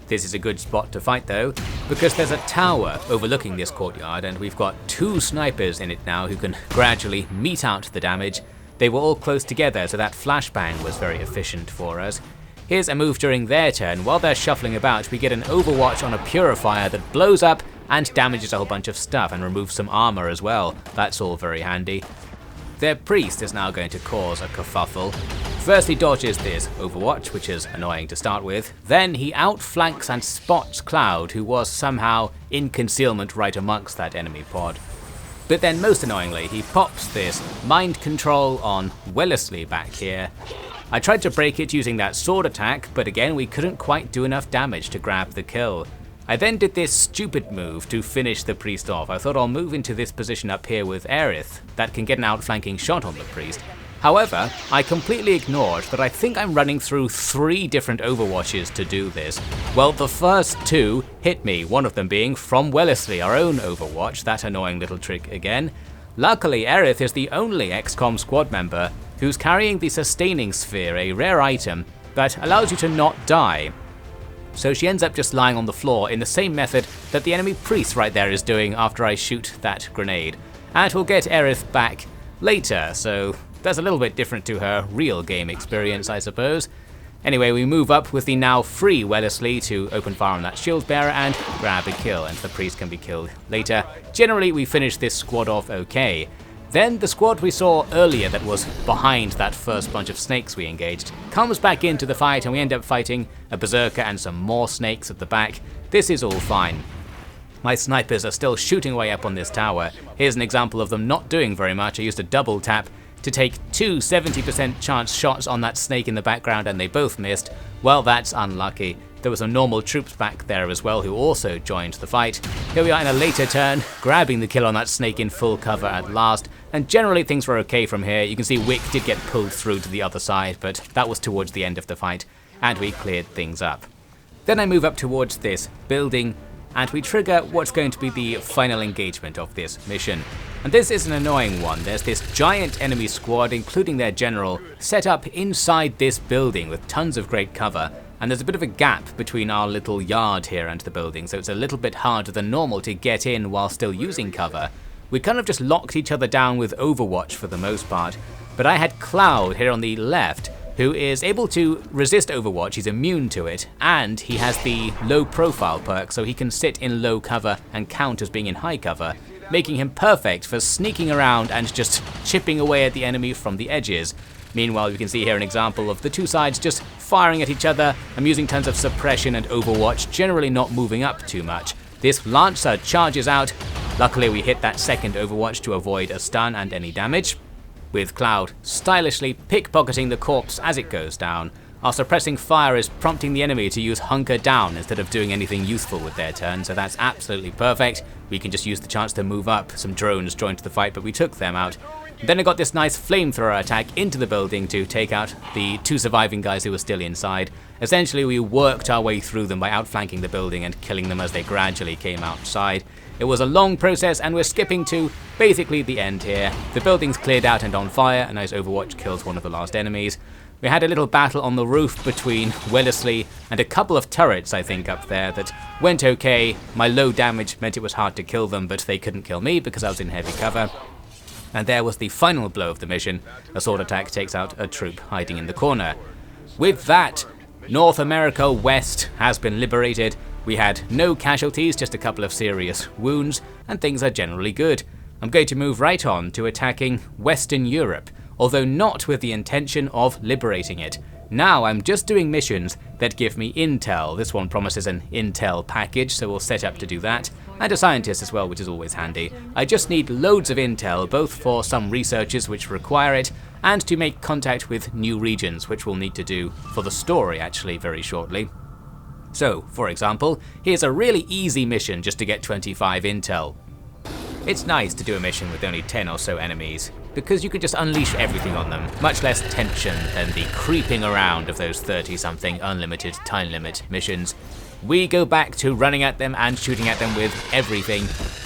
This is a good spot to fight though, because there's a tower overlooking this courtyard and we've got 2 snipers in it now who can gradually mete out the damage. They were all close together, so that flashbang was very efficient for us. Here's a move during their turn. While they're shuffling about, we get an overwatch on a purifier that blows up and damages a whole bunch of stuff and removes some armor as well. That's all very handy. Their priest is now going to cause a kerfuffle. First he dodges this overwatch, which is annoying to start with. Then he outflanks and spots Cloud, who was somehow in concealment right amongst that enemy pod. But then most annoyingly, he pops this mind control on Miraculously back here. I tried to break it using that sword attack, but again we couldn't quite do enough damage to grab the kill. I then did this stupid move to finish the priest off. I thought I'll move into this position up here with Aerith that can get an outflanking shot on the priest. However, I completely ignored that I think I'm running through 3 different overwatches to do this. Well, the first 2 hit me, one of them being from Miraculously, our own overwatch, that annoying little trick again. Luckily, Aerith is the only XCOM squad member who's carrying the sustaining sphere, a rare item that allows you to not die. So she ends up just lying on the floor in the same method that the enemy priest right there is doing after I shoot that grenade. And we'll get Aerith back later, so that's a little bit different to her real game experience, I suppose. Anyway, we move up with the now free Miraculously to open fire on that shield bearer and grab a kill, and the priest can be killed later. Generally, we finish this squad off okay. Then the squad we saw earlier that was behind that first bunch of snakes we engaged comes back into the fight, and we end up fighting a berserker and some more snakes at the back. This is all fine. My snipers are still shooting away up on this tower. Here's an example of them not doing very much. I used a double tap to take 2 70% chance shots on that snake in the background, and they both missed. Well, that's unlucky. There were some normal troops back there as well who also joined the fight. Here we are in a later turn, grabbing the kill on that snake in full cover at last, and generally things were okay from here. You can see Wick did get pulled through to the other side, but that was towards the end of the fight, and we cleared things up. Then I move up towards this building, and we trigger what's going to be the final engagement of this mission. And this is an annoying one. There's this giant enemy squad, including their general, set up inside this building with tons of great cover, and there's a bit of a gap between our little yard here and the building, so it's a little bit harder than normal to get in while still using cover. We kind of just locked each other down with Overwatch for the most part, but I had Cloud here on the left, who is able to resist Overwatch, he's immune to it, and he has the low profile perk, so he can sit in low cover and count as being in high cover, making him perfect for sneaking around and just chipping away at the enemy from the edges. Meanwhile, we can see here an example of the two sides just firing at each other. I'm using tons of suppression and Overwatch, generally not moving up too much. This Lancer charges out. Luckily we hit that second Overwatch to avoid a stun and any damage, with Cloud stylishly pickpocketing the corpse as it goes down. Our suppressing fire is prompting the enemy to use hunker down instead of doing anything useful with their turn, so that's absolutely perfect. We can just use the chance to move up. Some drones joined the fight, but we took them out. Then I got this nice flamethrower attack into the building to take out the 2 surviving guys who were still inside. Essentially, we worked our way through them by outflanking the building and killing them as they gradually came outside. It was a long process, and we're skipping to basically the end here. The building's cleared out and on fire. A nice Overwatch kills one of the last enemies. We had a little battle on the roof between Miraculously and a couple of turrets, I think, up there that went okay. My low damage meant it was hard to kill them, but they couldn't kill me because I was in heavy cover. And there was the final blow of the mission. A sword attack takes out a troop hiding in the corner. With that, North America West has been liberated. We had no casualties, just a couple of serious wounds, and things are generally good. I'm going to move right on to attacking Western Europe, although not with the intention of liberating it. Now I'm just doing missions that give me intel. This one promises an intel package, so we'll set up to do that. And a scientist as well, which is always handy. I just need loads of intel, both for some researchers which require it, and to make contact with new regions, which we'll need to do for the story actually very shortly. So, for example, here's a really easy mission just to get 25 intel. It's nice to do a mission with only 10 or so enemies, because you can just unleash everything on them, much less tension than the creeping around of those 30-something unlimited time limit missions. We go back to running at them and shooting at them with everything,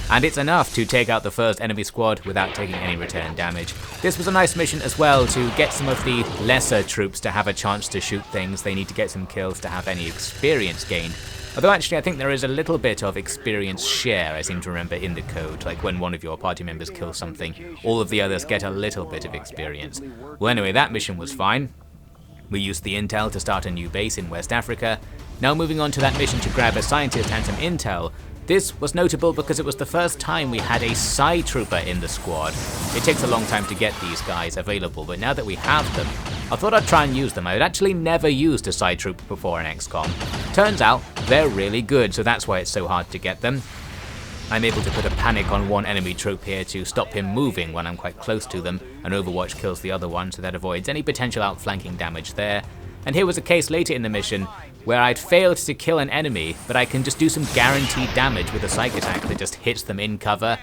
and it's enough to take out the first enemy squad without taking any return damage. This was a nice mission as well to get some of the lesser troops to have a chance to shoot things. They need to get some kills to have any experience gained. Although actually I think there is a little bit of experience share, I seem to remember, in the code, like when one of your party members kills something, all of the others get a little bit of experience. Well anyway, that mission was fine. We used the intel to start a new base in West Africa. Now moving on to that mission to grab a scientist and some intel. This was notable because it was the first time we had a Psy Trooper in the squad. It takes a long time to get these guys available, but now that we have them, I thought I'd try and use them. I had actually never used a Psy Trooper before in XCOM. Turns out, they're really good, so that's why it's so hard to get them. I'm able to put a panic on one enemy troop here to stop him moving when I'm quite close to them, and Overwatch kills the other one, so that avoids any potential outflanking damage there. And here was a case later in the mission where I'd failed to kill an enemy, but I can just do some guaranteed damage with a psych attack that just hits them in cover.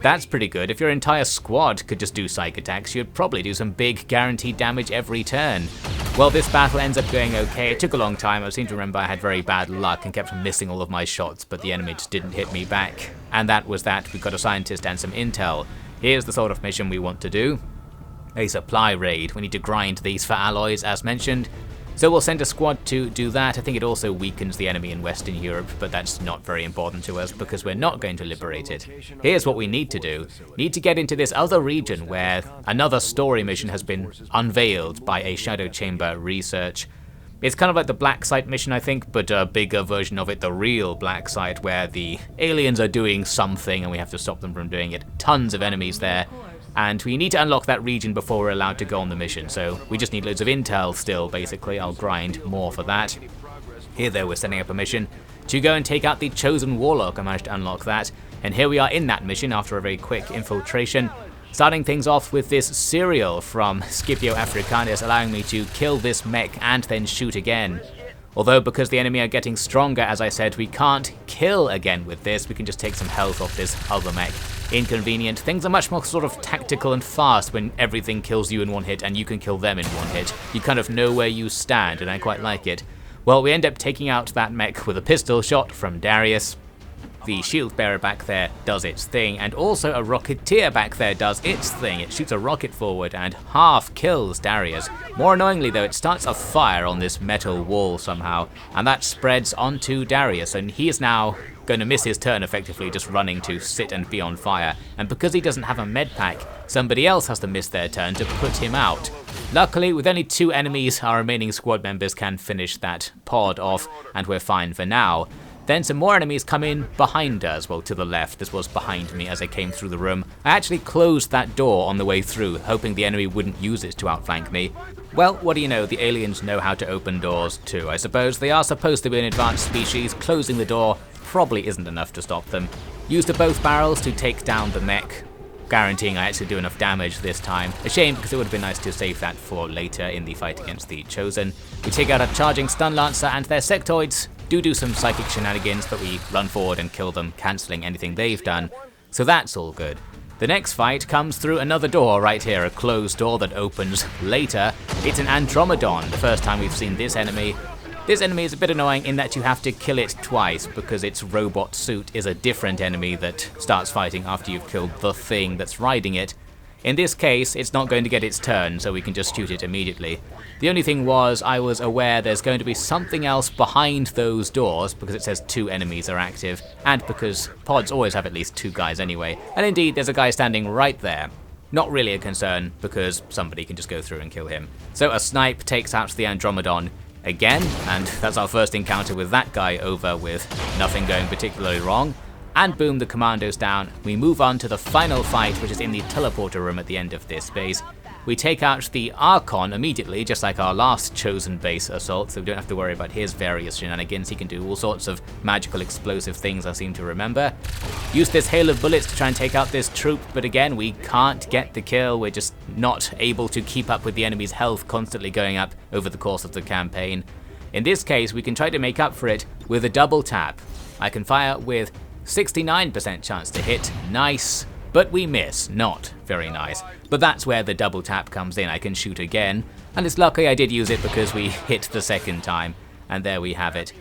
That's pretty good. If your entire squad could just do psych attacks, you'd probably do some big guaranteed damage every turn. Well, this battle ends up going okay. It took a long time. I seem to remember I had very bad luck and kept missing all of my shots, but the enemy just didn't hit me back. And that was that. We got a scientist and some intel. Here's the sort of mission we want to do. A supply raid. We need to grind these for alloys, as mentioned. So we'll send a squad to do that. I think it also weakens the enemy in Western Europe, but that's not very important to us because we're not going to liberate it. Here's what we need to do. Need to get into this other region where another story mission has been unveiled by a Shadow Chamber research. It's kind of like the Black Site mission, I think, but a bigger version of it, the real Black Site, where the aliens are doing something and we have to stop them from doing it. Tons of enemies there. And we need to unlock that region before we're allowed to go on the mission, so we just need loads of intel still, basically. I'll grind more for that. Here though, we're setting up a mission to go and take out the Chosen Warlock. I managed to unlock that, and here we are in that mission after a very quick infiltration. Starting things off with this serial from Scipio Africanus allowing me to kill this mech and then shoot again. Although because the enemy are getting stronger, as I said, we can't kill again with this, we can just take some health off this other mech. Inconvenient. Things are much more sort of tactical and fast when everything kills you in one hit and you can kill them in one hit. You kind of know where you stand, and I quite like it. Well, we end up taking out that mech with a pistol shot from Darius. The shield bearer back there does its thing, and also a rocketeer back there does its thing. It shoots a rocket forward and half kills Darius. More annoyingly though, it starts a fire on this metal wall somehow, and that spreads onto Darius, and he is now going to miss his turn effectively, just running to sit and be on fire. And because he doesn't have a med pack, somebody else has to miss their turn to put him out. Luckily, with only 2 enemies, our remaining squad members can finish that pod off, and we're fine for now. Then some more enemies come in behind us, well, to the left. This was behind me as I came through the room. I actually closed that door on the way through, hoping the enemy wouldn't use it to outflank me. Well, what do you know, the aliens know how to open doors too, I suppose. They are supposed to be an advanced species. Closing the door probably isn't enough to stop them. Used both barrels to take down the mech, guaranteeing I actually do enough damage this time. A shame, because it would have been nice to save that for later in the fight against the Chosen. We take out a charging stun lancer and their sectoids. Do some psychic shenanigans, but we run forward and kill them, cancelling anything they've done. So that's all good. The next fight comes through another door right here, a closed door that opens later. It's an Andromedon, the first time we've seen this enemy. This enemy is a bit annoying in that you have to kill it twice, because its robot suit is a different enemy that starts fighting after you've killed the thing that's riding it. In this case, it's not going to get its turn, so we can just shoot it immediately. The only thing was, I was aware there's going to be something else behind those doors, because it says 2 enemies are active, and because pods always have at least 2 guys anyway. And indeed, there's a guy standing right there. Not really a concern, because somebody can just go through and kill him. So a snipe takes out the Andromedon again, and that's our first encounter with that guy over with nothing going particularly wrong. And boom, the commando's down. We move on to the final fight, which is in the teleporter room at the end of this base. We take out the Archon immediately, just like our last Chosen base assault, so we don't have to worry about his various shenanigans. He can do all sorts of magical explosive things, I seem to remember. Use this hail of bullets to try and take out this troop, but again, we can't get the kill. We're just not able to keep up with the enemy's health constantly going up over the course of the campaign. In this case, we can try to make up for it with a double tap. I can fire with 69% chance to hit, nice, but we miss, not very nice. But that's where the double tap comes in. I can shoot again, and it's lucky I did use it because we hit the second time, and there we have it.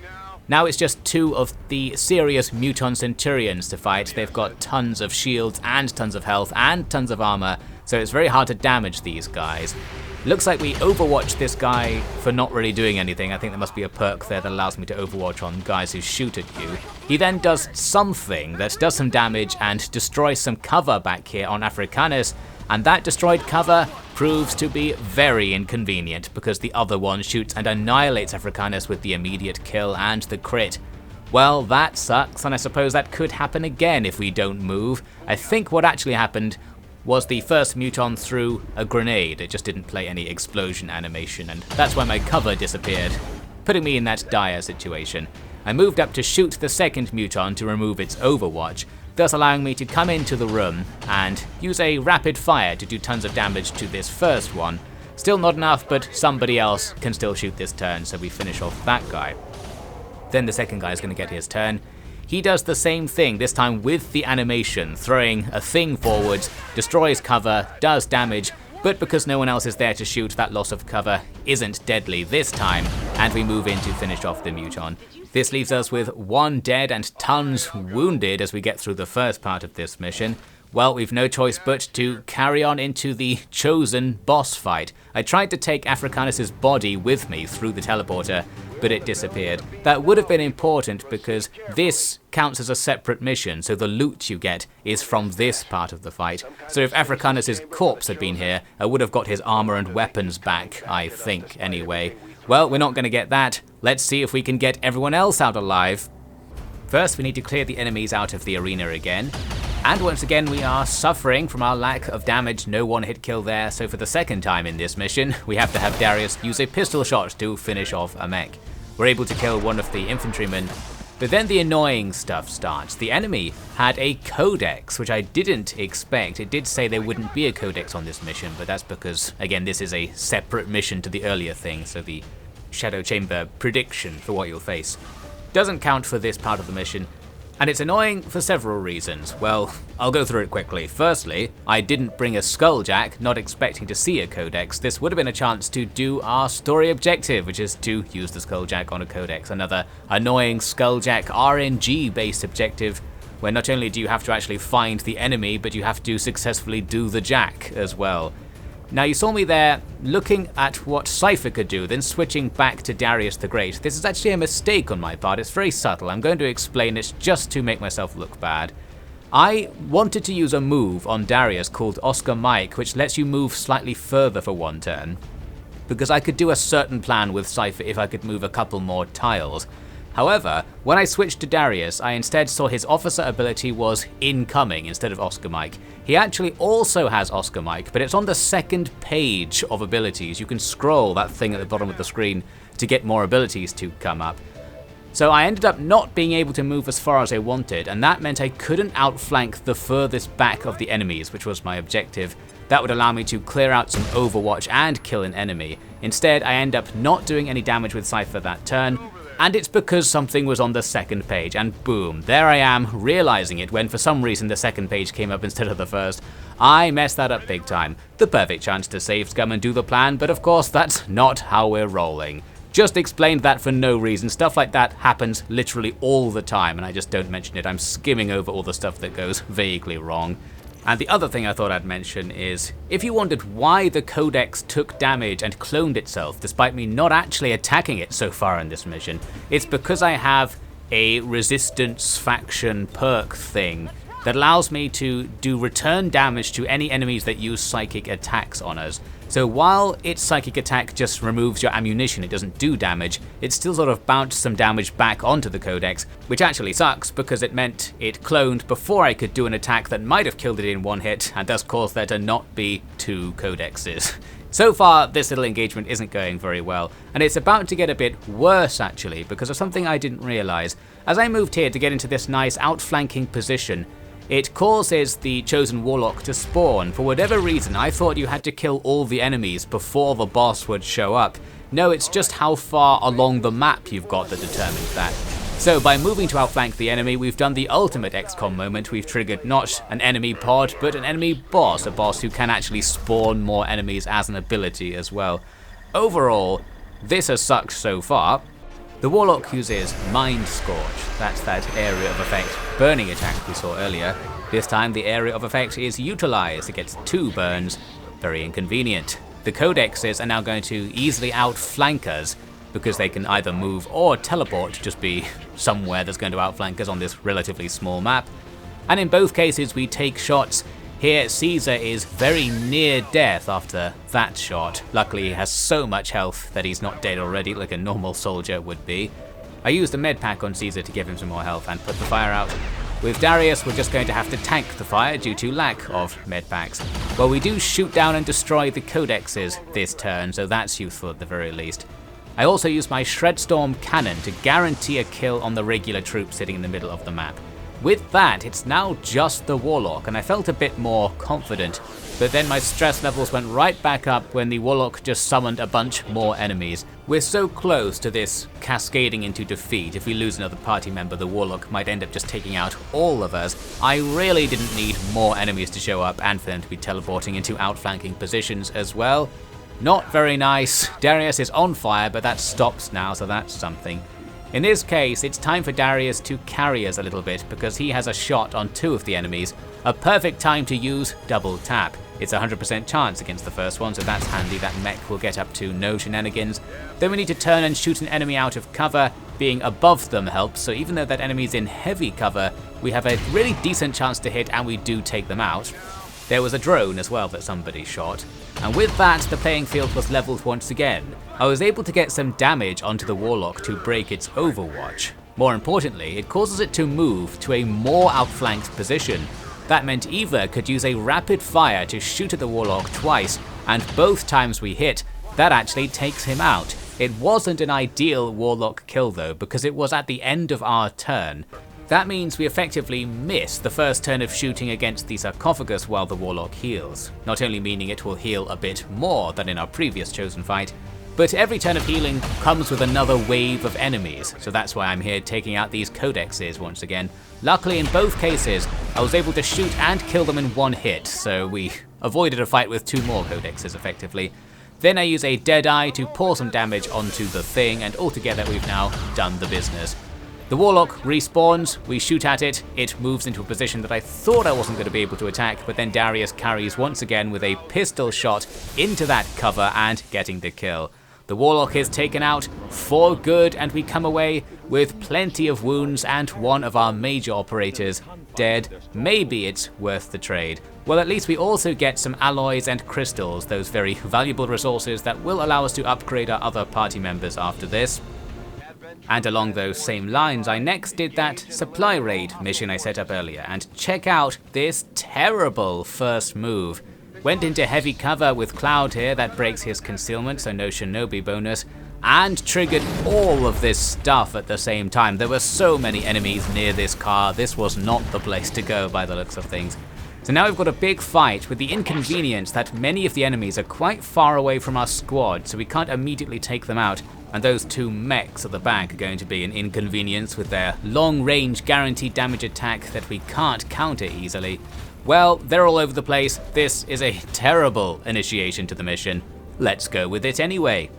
Now it's just 2 of the serious Muton Centurions to fight. They've got tons of shields and tons of health and tons of armor, so it's very hard to damage these guys. Looks like we overwatch this guy for not really doing anything. I think there must be a perk there that allows me to overwatch on guys who shoot at you. He then does something that does some damage and destroys some cover back here on Africanus, and that destroyed cover proves to be very inconvenient because the other one shoots and annihilates Africanus with the immediate kill and the crit. Well, that sucks, and I suppose that could happen again if we don't move. I think what actually happened was the first Muton threw a grenade. It just didn't play any explosion animation, and that's why my cover disappeared, putting me in that dire situation. I moved up to shoot the second Muton to remove its overwatch, thus allowing me to come into the room and use a rapid fire to do tons of damage to this first one. Still not enough, but somebody else can still shoot this turn, so we finish off that guy. Then the second guy is going to get his turn. He does the same thing, this time with the animation, throwing a thing forwards, destroys cover, does damage, but because no one else is there to shoot, that loss of cover isn't deadly this time, and we move in to finish off the Muton. This leaves us with 1 dead and tons wounded as we get through the first part of this mission. Well, we've no choice but to carry on into the chosen boss fight. I tried to take Africanus' body with me through the teleporter, but it disappeared. That would have been important because this counts as a separate mission, so the loot you get is from this part of the fight. So if Africanus' corpse had been here, I would have got his armor and weapons back, I think, anyway. Well, we're not going to get that. Let's see if we can get everyone else out alive. First, we need to clear the enemies out of the arena again. And once again, we are suffering from our lack of damage, no one-hit kill there, so for the second time in this mission, we have to have Darius use a pistol shot to finish off a mech. We're able to kill one of the infantrymen, but then the annoying stuff starts. The enemy had a codex, which I didn't expect. It did say there wouldn't be a codex on this mission, but that's because, again, this is a separate mission to the earlier thing, so the Shadow Chamber prediction for what you'll face doesn't count for this part of the mission. And it's annoying for several reasons. Well, I'll go through it quickly. Firstly, I didn't bring a Skulljack, not expecting to see a codex. This would have been a chance to do our story objective, which is to use the Skulljack on a codex. Another annoying Skulljack RNG based objective, where not only do you have to actually find the enemy, but you have to successfully do the jack as well. Now, you saw me there looking at what Cypher could do, then switching back to Darius the Great. This is actually a mistake on my part. It's very subtle. I'm going to explain it just to make myself look bad. I wanted to use a move on Darius called Oscar Mike, which lets you move slightly further for 1 turn, because I could do a certain plan with Cypher if I could move a couple more tiles. However, when I switched to Darius, I instead saw his officer ability was incoming instead of Oscar Mike. He actually also has Oscar Mike, but it's on the second page of abilities. You can scroll that thing at the bottom of the screen to get more abilities to come up. So I ended up not being able to move as far as I wanted, and that meant I couldn't outflank the furthest back of the enemies, which was my objective. That would allow me to clear out some overwatch and kill an enemy. Instead, I end up not doing any damage with Cypher that turn, and it's because something was on the second page, and boom, there I am, realizing it when for some reason the second page came up instead of the first. I messed that up big time. The perfect chance to save scum and do the plan, but of course that's not how we're rolling. Just explained that for no reason. Stuff like that happens literally all the time, and I just don't mention it. I'm skimming over all the stuff that goes vaguely wrong. And the other thing I thought I'd mention is, if you wondered why the Codex took damage and cloned itself despite me not actually attacking it so far in this mission, it's because I have a resistance faction perk thing that allows me to do return damage to any enemies that use psychic attacks on us. So while its psychic attack just removes your ammunition, it doesn't do damage, it still sort of bounced some damage back onto the Codex, which actually sucks because it meant it cloned before I could do an attack that might have killed it in 1 hit, and thus caused there to not be 2 Codexes. So far, this little engagement isn't going very well, and it's about to get a bit worse actually, because of something I didn't realise. As I moved here to get into this nice outflanking position, it causes the chosen warlock to spawn. For whatever reason, I thought you had to kill all the enemies before the boss would show up. No, it's just how far along the map you've got that determines that. So by moving to outflank the enemy, we've done the ultimate XCOM moment. We've triggered not an enemy pod, but an enemy boss, a boss who can actually spawn more enemies as an ability as well. Overall, this has sucked so far. The Warlock uses Mind Scorch, that's that area of effect burning attack we saw earlier. This time the area of effect is utilised, it gets 2 burns, very inconvenient. The Codexes are now going to easily outflank us because they can either move or teleport to just be somewhere that's going to outflank us on this relatively small map. And in both cases we take shots Here Caesar is very near death after that shot. Luckily he has so much health that he's not dead already like a normal soldier would be. I used a med pack on Caesar to give him some more health and put the fire out. With Darius we're just going to have to tank the fire due to lack of med packs. Well, we do shoot down and destroy the codexes this turn, so that's useful at the very least. I also used my Shredstorm cannon to guarantee a kill on the regular troops sitting in the middle of the map. With that, it's now just the warlock, and I felt a bit more confident, but then my stress levels went right back up when the warlock just summoned a bunch more enemies. We're so close to this cascading into defeat. If we lose another party member, the warlock might end up just taking out all of us. I really didn't need more enemies to show up and for them to be teleporting into outflanking positions as well. Not very nice. Darius is on fire, but that stops now, so that's something. In this case, it's time for Darius to carry us a little bit because he has a shot on 2 of the enemies. A perfect time to use double tap. It's a 100% chance against the first one, so that's handy. That mech will get up to no shenanigans. Then we need to turn and shoot an enemy out of cover. Being above them helps, so even though that enemy's in heavy cover, we have a really decent chance to hit and we do take them out. There was a drone as well that somebody shot. And with that, the playing field was leveled once again. I was able to get some damage onto the warlock to break its overwatch. More importantly, it causes it to move to a more outflanked position. That meant Eva could use a rapid fire to shoot at the warlock twice, and both times we hit, that actually takes him out. It wasn't an ideal warlock kill though, because it was at the end of our turn. That means we effectively miss the first turn of shooting against the sarcophagus while the warlock heals, not only meaning it will heal a bit more than in our previous chosen fight, but every turn of healing comes with another wave of enemies, so that's why I'm here taking out these codexes once again. Luckily in both cases, I was able to shoot and kill them in one hit, so we avoided a fight with 2 more codexes effectively. Then I use a Deadeye to pour some damage onto the thing, and altogether we've now done the business. The warlock respawns, we shoot at it, it moves into a position that I thought I wasn't going to be able to attack, but then Darius carries once again with a pistol shot into that cover and getting the kill. The warlock is taken out for good, and we come away with plenty of wounds and one of our major operators dead. Maybe it's worth the trade. Well, at least we also get some alloys and crystals, those very valuable resources that will allow us to upgrade our other party members after this. And along those same lines, I next did that supply raid mission I set up earlier, and check out this terrible first move. Went into heavy cover with Cloud here, that breaks his concealment, so no shinobi bonus, and triggered all of this stuff at the same time. There were so many enemies near this car, this was not the place to go by the looks of things. So now we've got a big fight with the inconvenience that many of the enemies are quite far away from our squad, so we can't immediately take them out. And those 2 mechs at the back are going to be an inconvenience with their long-range guaranteed damage attack that we can't counter easily. Well, they're all over the place. This is a terrible initiation to the mission. Let's go with it anyway.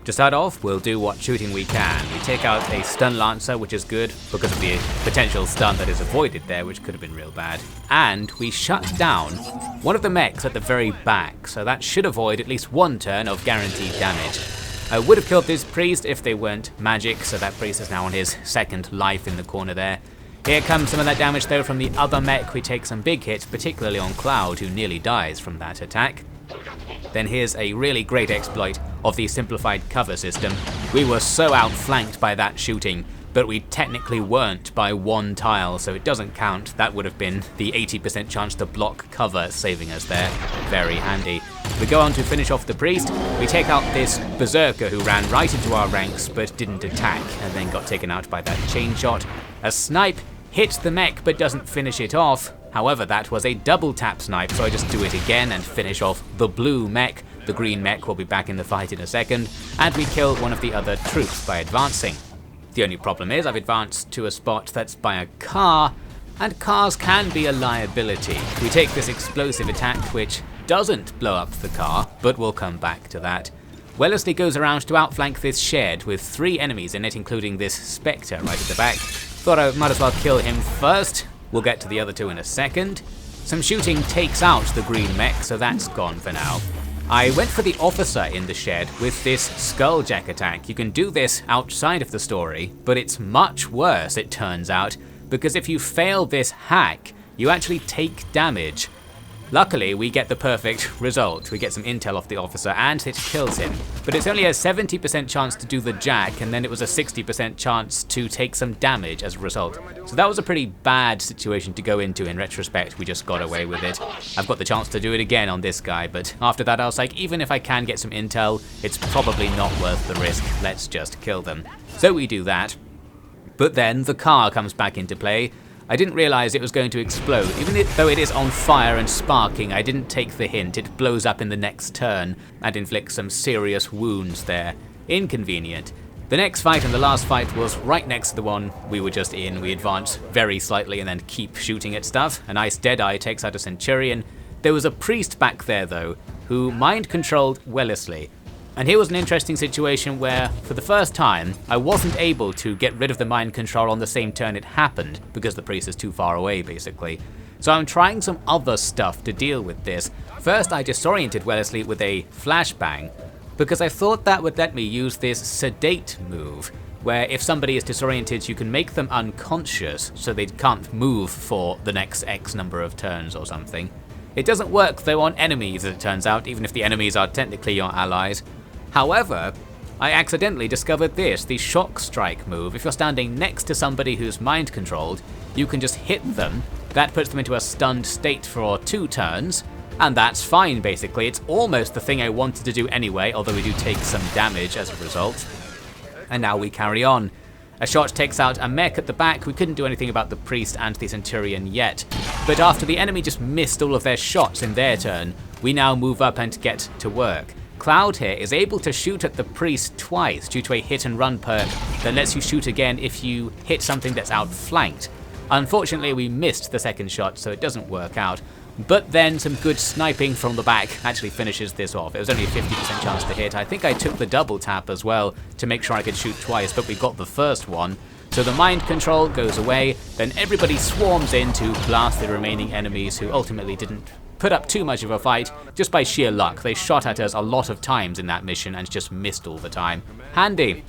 To start off, we'll do what shooting we can. We take out a stun lancer, which is good because of the potential stun that is avoided there, which could have been real bad. And we shut down one of the mechs at the very back, so that should avoid at least 1 turn of guaranteed damage. I would have killed this priest if they weren't magic, so that priest is now on his 2nd life in the corner there. Here comes some of that damage though from the other mech. We take some big hits, particularly on Cloud, who nearly dies from that attack. Then here's a really great exploit of the simplified cover system. We were so outflanked by that shooting, but we technically weren't by 1 tile, so it doesn't count. That would have been the 80% chance to block cover, saving us there. Very handy. We go on to finish off the priest. We take out this berserker who ran right into our ranks but didn't attack, and then got taken out by that chain shot. A snipe hits the mech but doesn't finish it off. However, that was a double tap snipe, so I just do it again and finish off the blue mech. The green mech will be back in the fight in a second, and we kill one of the other troops by advancing. The only problem is I've advanced to a spot that's by a car, and cars can be a liability. We take this explosive attack, which doesn't blow up the car, but we'll come back to that. Wellesley goes around to outflank this shed with 3 enemies in it, including this Spectre right at the back. Thought I might as well kill him first. We'll get to the other 2 in a second. Some shooting takes out the green mech, so that's gone for now. I went for the officer in the shed with this Skulljack attack. You can do this outside of the story, but it's much worse, it turns out, because if you fail this hack, you actually take damage. Luckily, we get the perfect result. We get some intel off the officer and it kills him. But it's only a 70% chance to do the jack, and then it was a 60% chance to take some damage as a result. So that was a pretty bad situation to go into in retrospect. We just got away with it. I've got the chance to do it again on this guy, but after that I was like, even if I can get some intel, it's probably not worth the risk. Let's just kill them. So we do that. But then the car comes back into play. I didn't realize it was going to explode. Even though it is on fire and sparking, I didn't take the hint. It blows up in the next turn and inflicts some serious wounds there. Inconvenient. The next fight and the last fight was right next to the one we were just in. We advance very slightly and then keep shooting at stuff. A nice Deadeye takes out a Centurion. There was a priest back there though, who mind-controlled Wellesley. And here was an interesting situation where, for the first time, I wasn't able to get rid of the mind control on the same turn it happened, because the priest is too far away, basically. So I'm trying some other stuff to deal with this. First, I disoriented Wellesley with a flashbang, because I thought that would let me use this sedate move, where if somebody is disoriented, you can make them unconscious, so they can't move for the next X number of turns or something. It doesn't work though on enemies, as it turns out, even if the enemies are technically your allies. However, I accidentally discovered this, the shock strike move. If you're standing next to somebody who's mind controlled, you can just hit them. That puts them into a stunned state for 2 turns, and that's fine basically. It's almost the thing I wanted to do anyway, although we do take some damage as a result. And now we carry on. A shot takes out a mech at the back. We couldn't do anything about the priest and the Centurion yet, but after the enemy just missed all of their shots in their turn, we now move up and get to work. Cloud here is able to shoot at the priest twice due to a hit and run perk that lets you shoot again if you hit something that's outflanked. Unfortunately, we missed the second shot, so it doesn't work out. But then some good sniping from the back actually finishes this off. It was only a 50% chance to hit. I think I took the double tap as well to make sure I could shoot twice, but we got the first one. So the mind control goes away, then everybody swarms in to blast the remaining enemies who ultimately didn't put up too much of a fight just by sheer luck. They shot at us a lot of times in that mission and just missed all the time. Handy.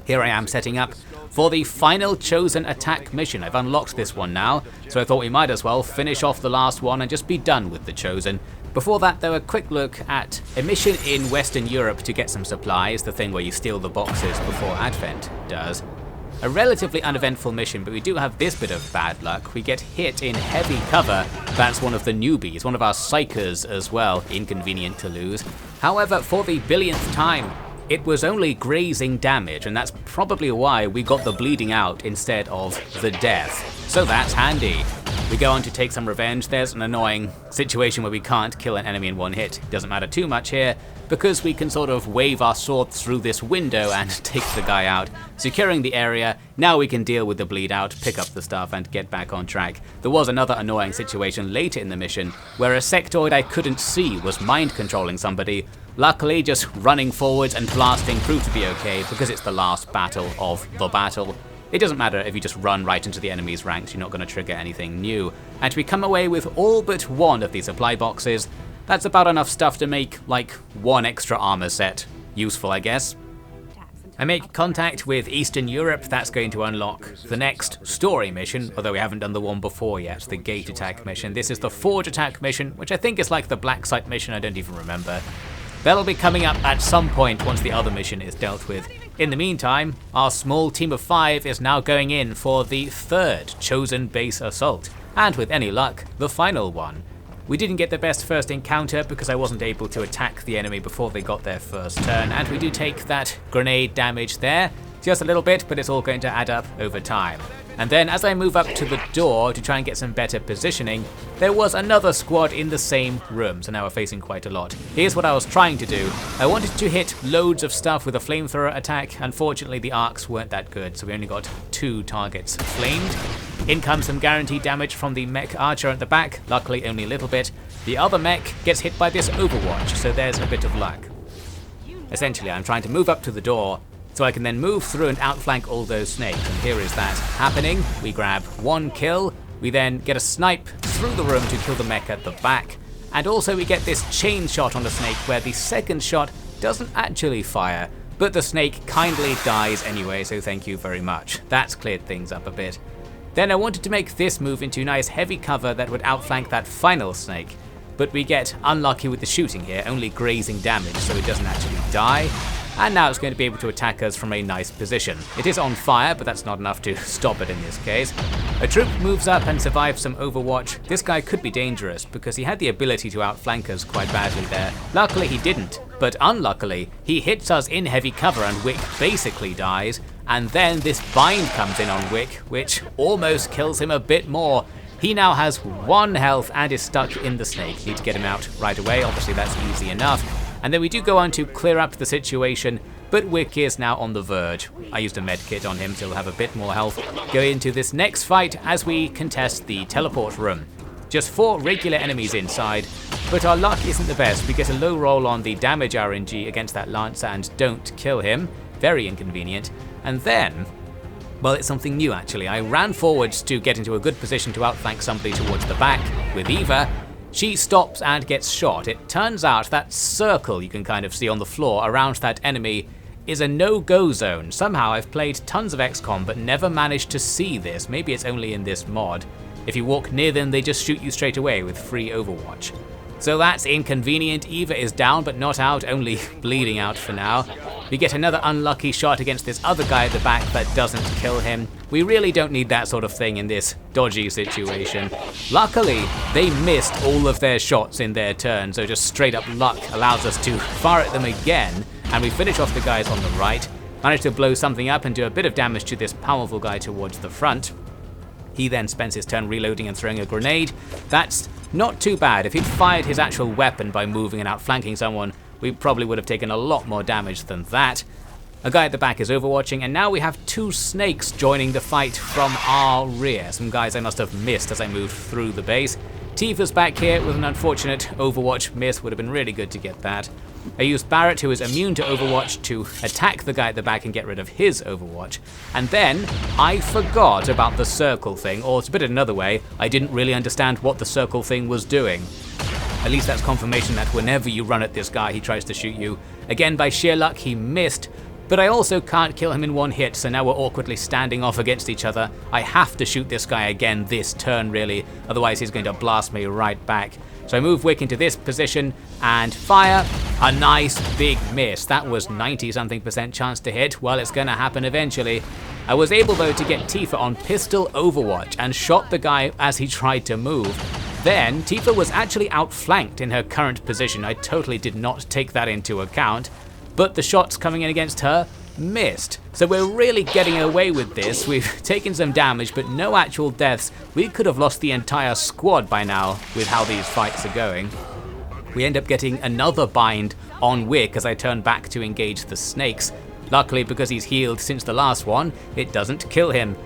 Here I am setting up for the final chosen attack mission. I've unlocked this one now, so I thought we might as well finish off the last one and just be done with the chosen. Before that though, a quick look at a mission in Western Europe to get some supplies, the thing where you steal the boxes before Advent does. A relatively uneventful mission, but we do have this bit of bad luck. We get hit in heavy cover. That's one of the newbies, one of our psychers as well. Inconvenient to lose. However, for the billionth time, it was only grazing damage, and that's probably why we got the bleeding out instead of the death. So that's handy. We go on to take some revenge. There's an annoying situation where we can't kill an enemy in one hit. Doesn't matter too much here, because we can sort of wave our sword through this window and take the guy out, securing the area. Now we can deal with the bleed out, pick up the stuff and get back on track. There was another annoying situation later in the mission where a sectoid I couldn't see was mind controlling somebody. Luckily, just running forwards and blasting proved to be okay because it's the last battle of the battle. It doesn't matter if you just run right into the enemy's ranks, you're not going to trigger anything new. And we come away with all but one of these supply boxes. That's about enough stuff to make, like, 1 extra armor set. Useful, I guess. I make contact with Eastern Europe. That's going to unlock the next story mission, although we haven't done the one before yet, the gate attack mission. This is the Forge attack mission, which I think is like the Black Site mission, I don't even remember. That'll be coming up at some point once the other mission is dealt with. In the meantime, our small team of 5 is now going in for the 3rd chosen base assault, and with any luck, the final one. We didn't get the best first encounter because I wasn't able to attack the enemy before they got their first turn, and we do take that grenade damage there. Just a little bit, but it's all going to add up over time. And then as I move up to the door to try and get some better positioning, there was another squad in the same room, so now we're facing quite a lot. Here's what I was trying to do. I wanted to hit loads of stuff with a flamethrower attack. Unfortunately, the arcs weren't that good, so we only got 2 targets flamed. In comes some guaranteed damage from the mech archer at the back, luckily only a little bit. The other mech gets hit by this overwatch, so there's a bit of luck. Essentially, I'm trying to move up to the door, so I can then move through and outflank all those snakes, and here is that happening. We grab 1 kill, we then get a snipe through the room to kill the mech at the back, and also we get this chain shot on the snake where the second shot doesn't actually fire, but the snake kindly dies anyway, so thank you very much. That's cleared things up a bit. Then I wanted to make this move into nice heavy cover that would outflank that final snake. but we get unlucky with the shooting here, only grazing damage so it doesn't actually die. And now it's going to be able to attack us from a nice position. It is on fire, but that's not enough to stop it in this case. A troop moves up and survives some overwatch. This guy could be dangerous because he had the ability to outflank us quite badly there. Luckily he didn't, but unluckily he hits us in heavy cover and Wick basically dies. And then this bind comes in on Wick, which almost kills him a bit more. He now has 1 health and is stuck in the snake. Need to get him out right away, obviously that's easy enough. And then we do go on to clear up the situation, but Wick is now on the verge. I used a medkit on him, so he'll have a bit more health. Go into this next fight as we contest the teleport room. Just 4 regular enemies inside, but our luck isn't the best. We get a low roll on the damage RNG against that Lancer and don't kill him. Very inconvenient. And then, well, it's something new actually. I ran forwards to get into a good position to outflank somebody towards the back with Eva. She stops and gets shot. It turns out that circle you can kind of see on the floor around that enemy is a no-go zone. Somehow I've played tons of XCOM but never managed to see this. Maybe it's only in this mod. If you walk near them, they just shoot you straight away with free Overwatch. So that's inconvenient. Eva is down but not out, only bleeding out for now. We get another unlucky shot against this other guy at the back that doesn't kill him. We really don't need that sort of thing in this dodgy situation. Luckily, they missed all of their shots in their turn, so just straight up luck allows us to fire at them again, and we finish off the guys on the right. Manage to blow something up and do a bit of damage to this powerful guy towards the front. He then spends his turn reloading and throwing a grenade. That's not too bad. If he'd fired his actual weapon by moving and outflanking someone, we probably would have taken a lot more damage than that. A guy at the back is overwatching, and now we have 2 snakes joining the fight from our rear. Some guys I must have missed as I moved through the base. Tifa's back here with an unfortunate Overwatch miss. Would have been really good to get that. I used Barrett, who is immune to Overwatch, to attack the guy at the back and get rid of his Overwatch. And then I forgot about the circle thing, or to put it another way, I didn't really understand what the circle thing was doing. At least that's confirmation that whenever you run at this guy, he tries to shoot you. Again, by sheer luck, he missed. But I also can't kill him in 1 hit, so now we're awkwardly standing off against each other. I have to shoot this guy again this turn, really, otherwise he's going to blast me right back. So I move Wick into this position and fire. A nice big miss. That was 90-something% chance to hit. Well, it's going to happen eventually. I was able, though, to get Tifa on pistol Overwatch and shot the guy as he tried to move. Then, Tifa was actually outflanked in her current position. I totally did not take that into account. But the shots coming in against her missed. So we're really getting away with this. We've taken some damage, but no actual deaths. We could have lost the entire squad by now with how these fights are going. We end up getting another bind on Wick as I turn back to engage the snakes. Luckily, because he's healed since the last one, it doesn't kill him.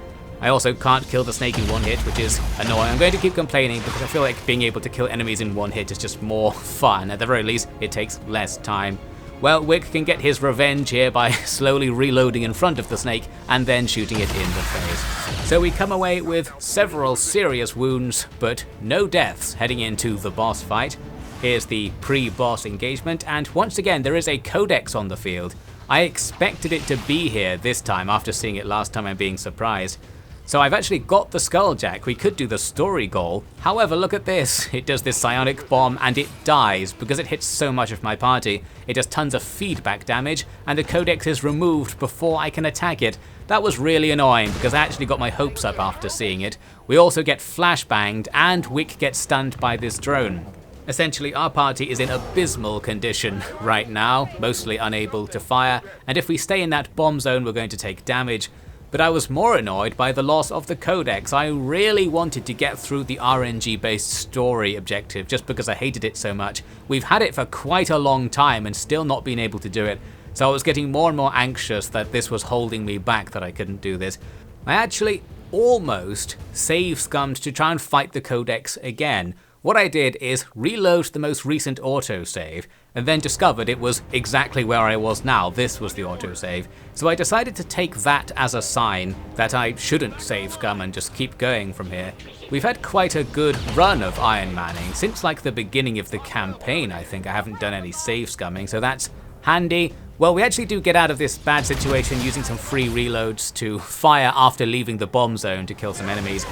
I also can't kill the snake in 1 hit, which is annoying. I'm going to keep complaining because I feel like being able to kill enemies in 1 hit is just more fun. At the very least, it takes less time. Well, Wick can get his revenge here by slowly reloading in front of the snake and then shooting it in the face. So we come away with several serious wounds, but no deaths heading into the boss fight. Here's the pre-boss engagement, and once again there is a codex on the field. I expected it to be here this time after seeing it last time and being surprised. So I've actually got the Skulljack. We could do the story goal. However, look at this. It does this psionic bomb and it dies because it hits so much of my party. It does tons of feedback damage and the codex is removed before I can attack it. That was really annoying because I actually got my hopes up after seeing it. We also get flashbanged and Wick gets stunned by this drone. Essentially, our party is in abysmal condition right now, mostly unable to fire, and if we stay in that bomb zone, we're going to take damage. But I was more annoyed by the loss of the codex. I really wanted to get through the RNG-based story objective just because I hated it so much. We've had it for quite a long time and still not been able to do it, so I was getting more and more anxious that this was holding me back, that I couldn't do this. I actually almost save-scummed to try and fight the codex again. What I did is reload the most recent autosave and then discovered it was exactly where I was now. This was the autosave. So I decided to take that as a sign that I shouldn't save scum and just keep going from here. We've had quite a good run of Iron Manning. Since like the beginning of the campaign, I think I haven't done any save scumming, so that's handy. Well, we actually do get out of this bad situation using some free reloads to fire after leaving the bomb zone to kill some enemies.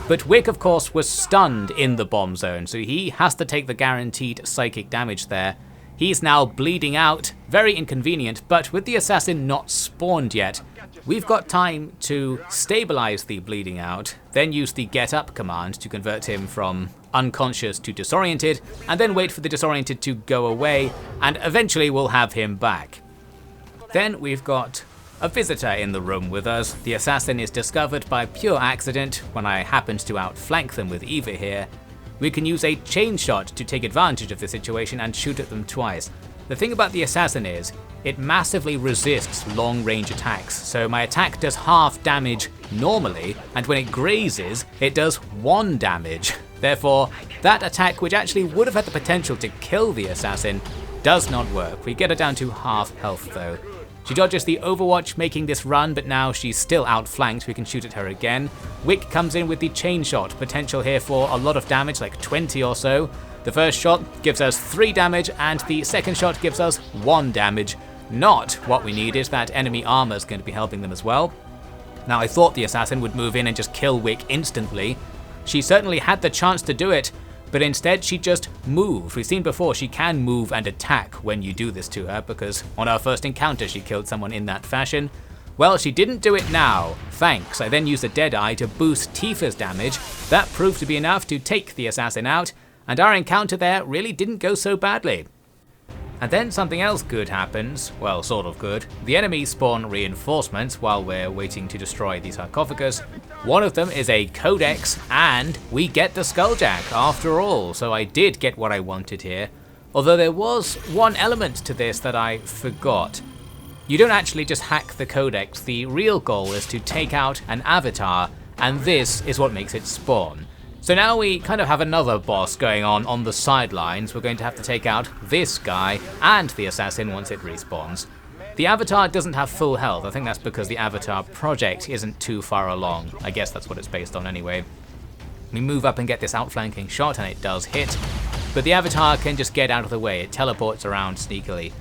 But Wick, of course, was stunned in the bomb zone, so he has to take the guaranteed psychic damage there. He's now bleeding out, very inconvenient, but with the assassin not spawned yet, we've got time to stabilize the bleeding out, then use the get up command to convert him from unconscious to disoriented, and then wait for the disoriented to go away, and eventually we'll have him back. Then we've got a visitor in the room with us. The assassin is discovered by pure accident when I happened to outflank them with Eva here. We can use a chain shot to take advantage of the situation and shoot at them twice. The thing about the assassin is, it massively resists long range attacks, so my attack does half damage normally, and when it grazes, it does 1 damage. Therefore, that attack, which actually would have had the potential to kill the assassin, does not work. We get her down to half health though. She dodges the Overwatch, making this run, but now she's still outflanked. We can shoot at her again. Wick comes in with the chain shot, potential here for a lot of damage, like 20 or so. The first shot gives us 3 damage, and the second shot gives us 1 damage. Not what we need. Is that enemy armor is going to be helping them as well. Now, I thought the assassin would move in and just kill Wick instantly. She certainly had the chance to do it, but instead she just moved. We've seen before she can move and attack when you do this to her, because on our first encounter she killed someone in that fashion. Well, she didn't do it now, thanks. I then used a Deadeye to boost Tifa's damage. That proved to be enough to take the assassin out, and our encounter there really didn't go so badly. And then something else good happens, well, sort of good. The enemies spawn reinforcements while we're waiting to destroy the sarcophagus. One of them is a codex, and we get the skulljack after all, so I did get what I wanted here. Although there was one element to this that I forgot. You don't actually just hack the codex, the real goal is to take out an avatar, and this is what makes it spawn. So now we kind of have another boss going on the sidelines. We're going to have to take out this guy and the assassin once it respawns. The avatar doesn't have full health. I think that's because the avatar project isn't too far along. I guess that's what it's based on anyway. We move up and get this outflanking shot, and it does hit. But the avatar can just get out of the way. It teleports around sneakily.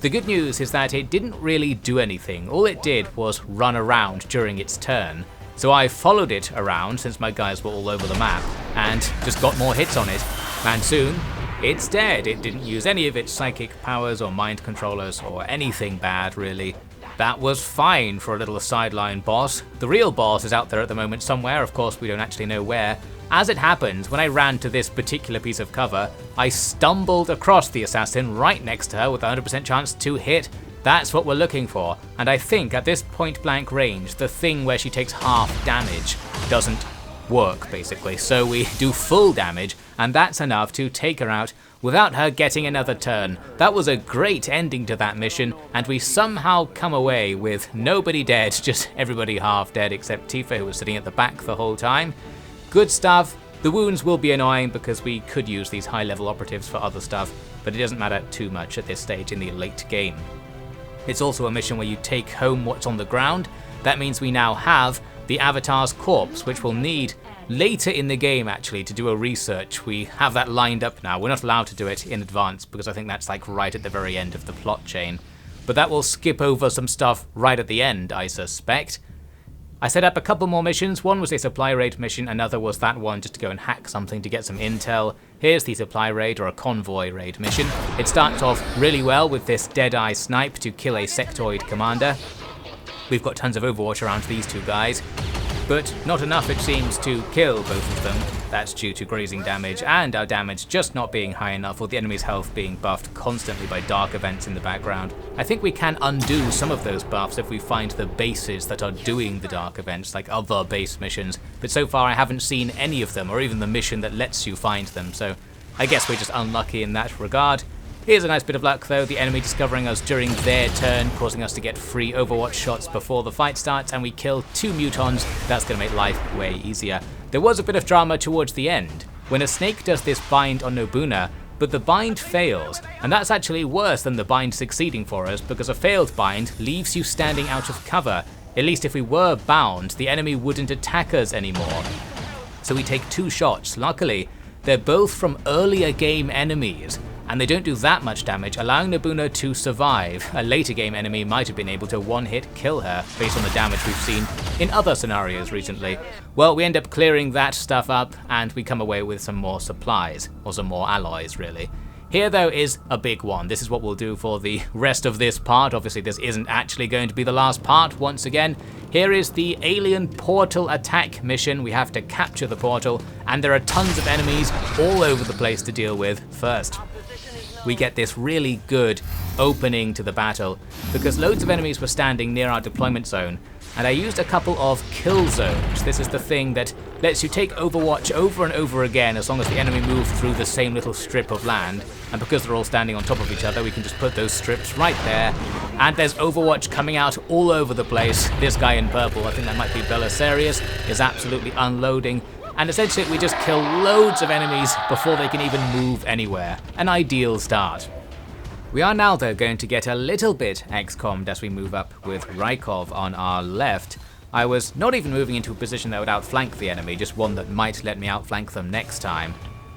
The good news is that it didn't really do anything. All it did was run around during its turn. So I followed it around, since my guys were all over the map, and just got more hits on it. And soon, it's dead. It didn't use any of its psychic powers or mind controllers or anything bad, really. That was fine for a little sideline boss. The real boss is out there at the moment somewhere. Of course, we don't actually know where. As it happens, when I ran to this particular piece of cover, I stumbled across the assassin right next to her with a 100% chance to hit. That's what we're looking for, and I think at this point blank range, the thing where she takes half damage doesn't work basically, so we do full damage, and that's enough to take her out without her getting another turn. That was a great ending to that mission, and we somehow come away with nobody dead, just everybody half dead except Tifa, who was sitting at the back the whole time. Good stuff. The wounds will be annoying because we could use these high level operatives for other stuff, but it doesn't matter too much at this stage in the late game. It's also a mission where you take home what's on the ground. That means we now have the avatar's corpse, which we'll need later in the game actually to do a research. We have that lined up now. We're not allowed to do it in advance because I think that's like right at the very end of the plot chain. But that will skip over some stuff right at the end, I suspect. I set up a couple more missions. One was a supply raid mission, another was that one just to go and hack something to get some intel. Here's the supply raid or a convoy raid mission. It starts off really well with this Deadeye snipe to kill a sectoid commander. We've got tons of Overwatch around these two guys, but not enough it seems to kill both of them. That's due to grazing damage and our damage just not being high enough, or the enemy's health being buffed constantly by dark events in the background. I think we can undo some of those buffs if we find the bases that are doing the dark events, like other base missions, but so far I haven't seen any of them, or even the mission that lets you find them, so I guess we're just unlucky in that regard. Here's a nice bit of luck though, the enemy discovering us during their turn, causing us to get free Overwatch shots before the fight starts, and we kill 2 mutons. That's going to make life way easier. There was a bit of drama towards the end, when a snake does this bind on Nobuna, but the bind fails, and that's actually worse than the bind succeeding for us, because a failed bind leaves you standing out of cover. At least if we were bound, the enemy wouldn't attack us anymore. So we take 2 shots. Luckily, they're both from earlier game enemies, and they don't do that much damage, allowing Nobuno to survive. A later game enemy might have been able to one-hit kill her, based on the damage we've seen in other scenarios recently. Well, we end up clearing that stuff up, and we come away with some more supplies, or some more alloys really. Here though is a big one. This is what we'll do for the rest of this part. Obviously this isn't actually going to be the last part once again. Here is the alien portal attack mission. We have to capture the portal, and there are tons of enemies all over the place to deal with. First, we get this really good opening to the battle because loads of enemies were standing near our deployment zone, and I used a couple of kill zones. This is the thing that lets you take Overwatch over and over again as long as the enemy move through the same little strip of land, and because they're all standing on top of each other we can just put those strips right there, and there's Overwatch coming out all over the place. This guy in purple, I think that might be Belisarius, is absolutely unloading, and essentially we just kill loads of enemies before they can even move anywhere. An ideal start. We are now though going to get a little bit XCOM'd as we move up with Rykov on our left. I was not even moving into a position that would outflank the enemy, just one that might let me outflank them next time.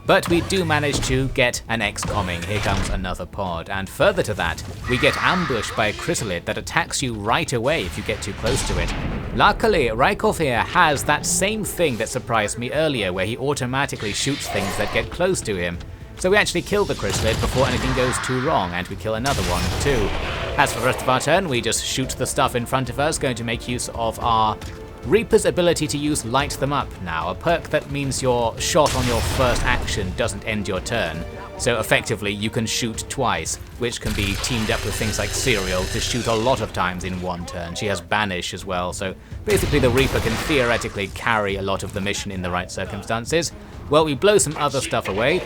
But we do manage to get an XCOMing. Here comes another pod, and further to that, we get ambushed by a chrysalid that attacks you right away if you get too close to it. Luckily, Rykov here has that same thing that surprised me earlier, where he automatically shoots things that get close to him. So we actually kill the chrysalid before anything goes too wrong, and we kill another one too. As for the rest of our turn, we just shoot the stuff in front of us, going to make use of our Reaper's ability to use Light Them Up now, a perk that means your shot on your first action doesn't end your turn. So effectively you can shoot twice, which can be teamed up with things like Serial to shoot a lot of times in one turn. She has Banish as well, so basically the Reaper can theoretically carry a lot of the mission in the right circumstances. Well, we blow some other stuff away.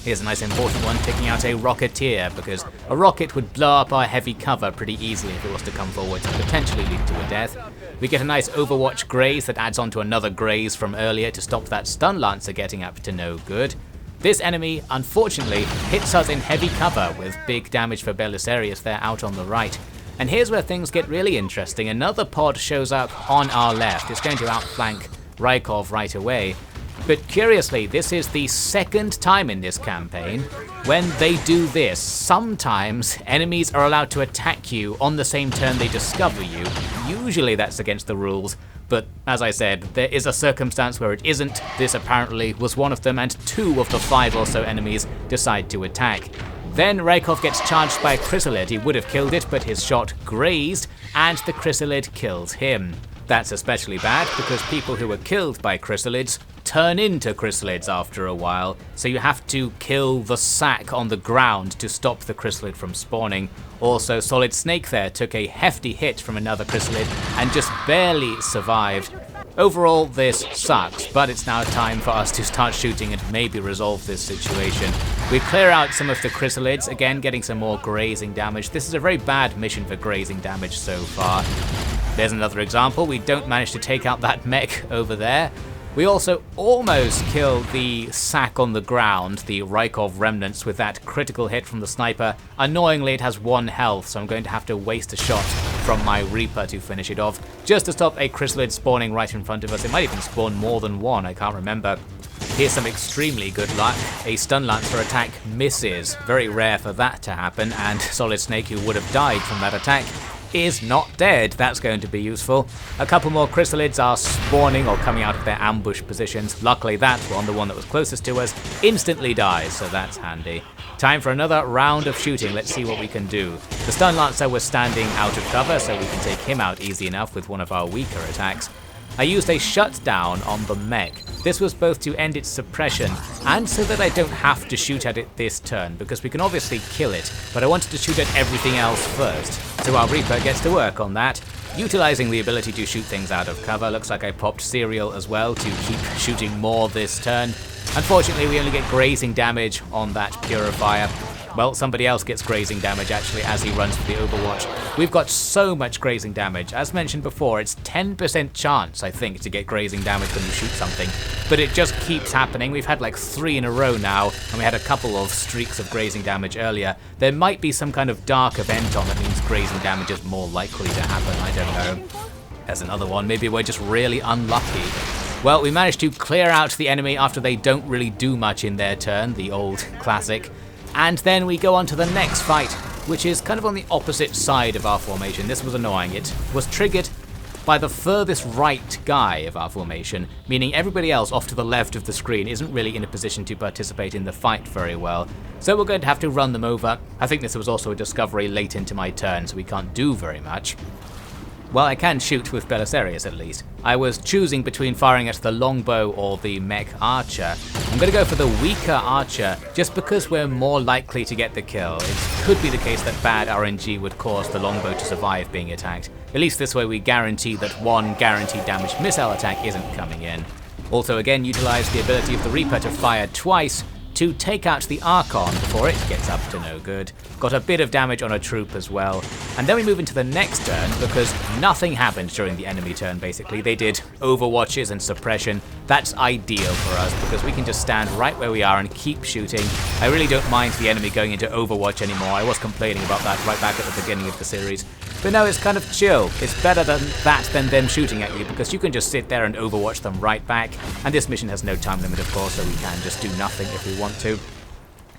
Here's a nice important one, taking out a Rocketeer, because a rocket would blow up our heavy cover pretty easily if it was to come forward and potentially lead to a death. We get a nice Overwatch Graze that adds onto another Graze from earlier to stop that Stun Lancer getting up to no good. This enemy, unfortunately, hits us in heavy cover with big damage for Belisarius there out on the right. And here's where things get really interesting. Another pod shows up on our left. It's going to outflank Rykov right away. But curiously, this is the second time in this campaign when they do this. Sometimes enemies are allowed to attack you on the same turn they discover you. Usually that's against the rules, but as I said, there is a circumstance where it isn't. This apparently was one of them, and 2 of the 5 or so enemies decide to attack. Then Rykov gets charged by a chrysalid. He would have killed it, but his shot grazed, and the chrysalid kills him. That's especially bad because people who are killed by chrysalids turn into chrysalids after a while, so you have to kill the sack on the ground to stop the chrysalid from spawning. Also, Solid Snake there took a hefty hit from another chrysalid and just barely survived. Overall, this sucks, but it's now time for us to start shooting and maybe resolve this situation. We clear out some of the chrysalids, again getting some more grazing damage. This is a very bad mission for grazing damage so far. There's another example. We don't manage to take out that mech over there. We also almost kill the sack on the ground, the Rykov remnants, with that critical hit from the sniper. Annoyingly, it has 1 health, so I'm going to have to waste a shot from my Reaper to finish it off, just to stop a chrysalid spawning right in front of us. It might even spawn more than 1, I can't remember. Here's some extremely good luck. A Stun Lancer attack misses. Very rare for that to happen, and Solid Snake, who would have died from that attack, is not dead. That's going to be useful. A couple more chrysalids are spawning or coming out of their ambush positions. Luckily that one, the one that was closest to us, instantly dies, so that's handy. Time for another round of shooting. Let's see what we can do. The Stun Lancer was standing out of cover, so we can take him out easy enough with one of our weaker attacks. I used a shutdown on the mech. This was both to end its suppression and so that I don't have to shoot at it this turn, because we can obviously kill it, but I wanted to shoot at everything else first. So our Reaper gets to work on that, utilizing the ability to shoot things out of cover. Looks like I popped Serial as well to keep shooting more this turn. Unfortunately, we only get grazing damage on that Purifier. Well, somebody else gets grazing damage actually as he runs for the Overwatch. We've got so much grazing damage. As mentioned before, it's 10% chance, I think, to get grazing damage when you shoot something. But it just keeps happening. We've had like 3 in a row now, and we had a couple of streaks of grazing damage earlier. There might be some kind of dark event on that means grazing damage is more likely to happen, I don't know. There's another one. Maybe we're just really unlucky. Well, we managed to clear out the enemy after they don't really do much in their turn, the old classic. And then we go on to the next fight, which is kind of on the opposite side of our formation. This was annoying. It was triggered by the furthest right guy of our formation, meaning everybody else off to the left of the screen isn't really in a position to participate in the fight very well. So we're going to have to run them over. I think this was also a discovery late into my turn, so we can't do very much. Well, I can shoot with Belisarius at least. I was choosing between firing at the longbow or the mech archer. I'm going to go for the weaker archer just because we're more likely to get the kill. It could be the case that bad RNG would cause the longbow to survive being attacked. At least this way we guarantee that one guaranteed damaged missile attack isn't coming in. Also again utilize the ability of the Reaper to fire twice to take out the Archon before it gets up to no good. Got a bit of damage on a troop as well. And then we move into the next turn because nothing happened during the enemy turn basically. They did overwatches and suppression. That's ideal for us because we can just stand right where we are and keep shooting. I really don't mind the enemy going into overwatch anymore. I was complaining about that right back at the beginning of the series. But no, it's kind of chill. It's better than that than them shooting at you because you can just sit there and overwatch them right back. And this mission has no time limit of course, so we can just do nothing if we want to.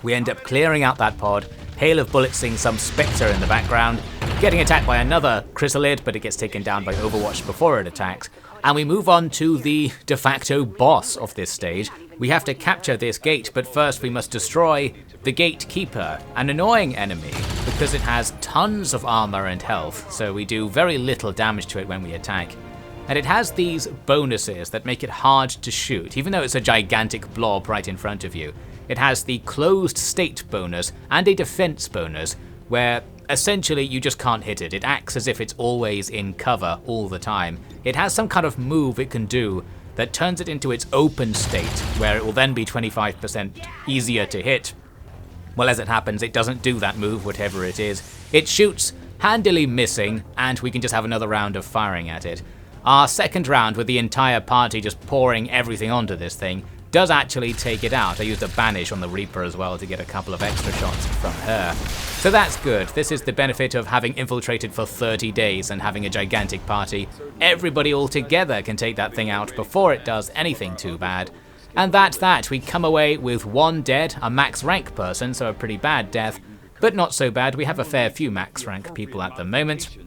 We end up clearing out that pod, hail of bullets seeing some Spectre in the background, getting attacked by another Chrysalid, but it gets taken down by Overwatch before it attacks. And we move on to the de facto boss of this stage. We have to capture this gate, but first we must destroy the Gatekeeper, an annoying enemy because it has tons of armor and health, so we do very little damage to it when we attack. And it has these bonuses that make it hard to shoot, even though it's a gigantic blob right in front of you. It has the closed state bonus and a defense bonus, where essentially you just can't hit it. It acts as if it's always in cover all the time. It has some kind of move it can do that turns it into its open state, where it will then be 25% easier to hit. Well, as it happens, it doesn't do that move, whatever it is. It shoots, handily missing, and we can just have another round of firing at it. Our second round, with the entire party just pouring everything onto this thing, does actually take it out. I used a banish on the Reaper as well to get a couple of extra shots from her. So that's good. This is the benefit of having infiltrated for 30 days and having a gigantic party. Everybody all together can take that thing out before it does anything too bad. And that's that. We come away with one dead, a max rank person, so a pretty bad death, but not so bad. We have a fair few max rank people at the moment.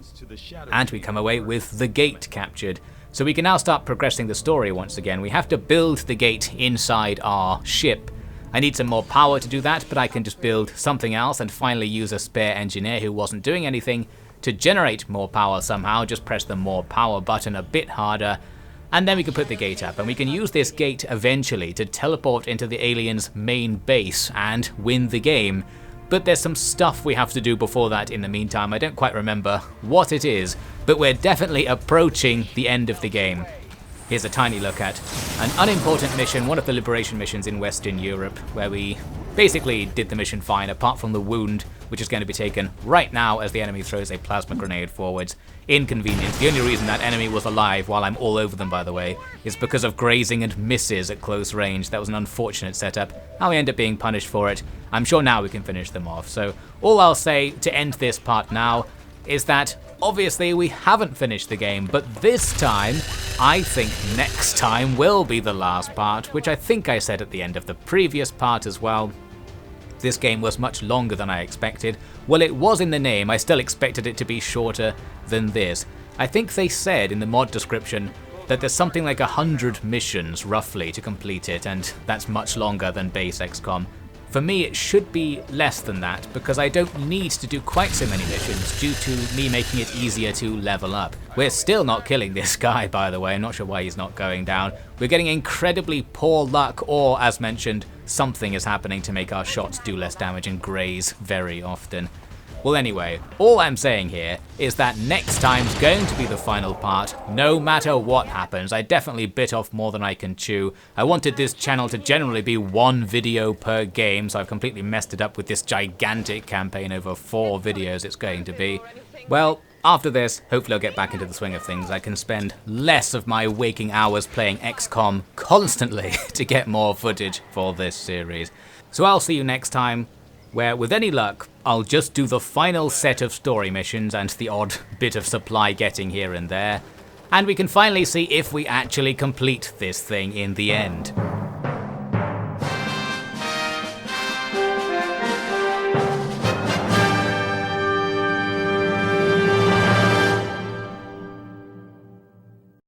And we come away with the gate captured. So we can now start progressing the story once again. We have to build the gate inside our ship. I need some more power to do that, but I can just build something else and finally use a spare engineer who wasn't doing anything to generate more power somehow. Just press the more power button a bit harder, and then we can put the gate up. And we can use this gate eventually to teleport into the aliens' main base and win the game. But there's some stuff we have to do before that in the meantime. I don't quite remember what it is, but we're definitely approaching the end of the game. Here's a tiny look at an unimportant mission, one of the liberation missions in Western Europe, where we basically did the mission fine, apart from the wound, which is going to be taken right now as the enemy throws a plasma grenade forwards. Inconvenience. The only reason that enemy was alive, while I'm all over them by the way, is because of grazing and misses at close range. That was an unfortunate setup, and we end up being punished for it. I'm sure now we can finish them off. So all I'll say to end this part now is that obviously we haven't finished the game, but this time, I think next time will be the last part, which I think I said at the end of the previous part as well. This game was much longer than I expected. Well, it was in the name, I still expected it to be shorter than this. I think they said in the mod description that there's something like 100 missions roughly to complete it, and that's much longer than base XCOM. For me, it should be less than that, because I don't need to do quite so many missions due to me making it easier to level up. We're still not killing this guy, by the way. I'm not sure why he's not going down. We're getting incredibly poor luck, or, as mentioned, something is happening to make our shots do less damage and graze very often. Well anyway, all I'm saying here is that next time's going to be the final part, no matter what happens. I definitely bit off more than I can chew. I wanted this channel to generally be one video per game, so I've completely messed it up with this gigantic campaign over 4 videos it's going to be. Well, after this, hopefully I'll get back into the swing of things. I can spend less of my waking hours playing XCOM constantly to get more footage for this series. So I'll see you next time, where with any luck, I'll just do the final set of story missions and the odd bit of supply getting here and there, and we can finally see if we actually complete this thing in the end.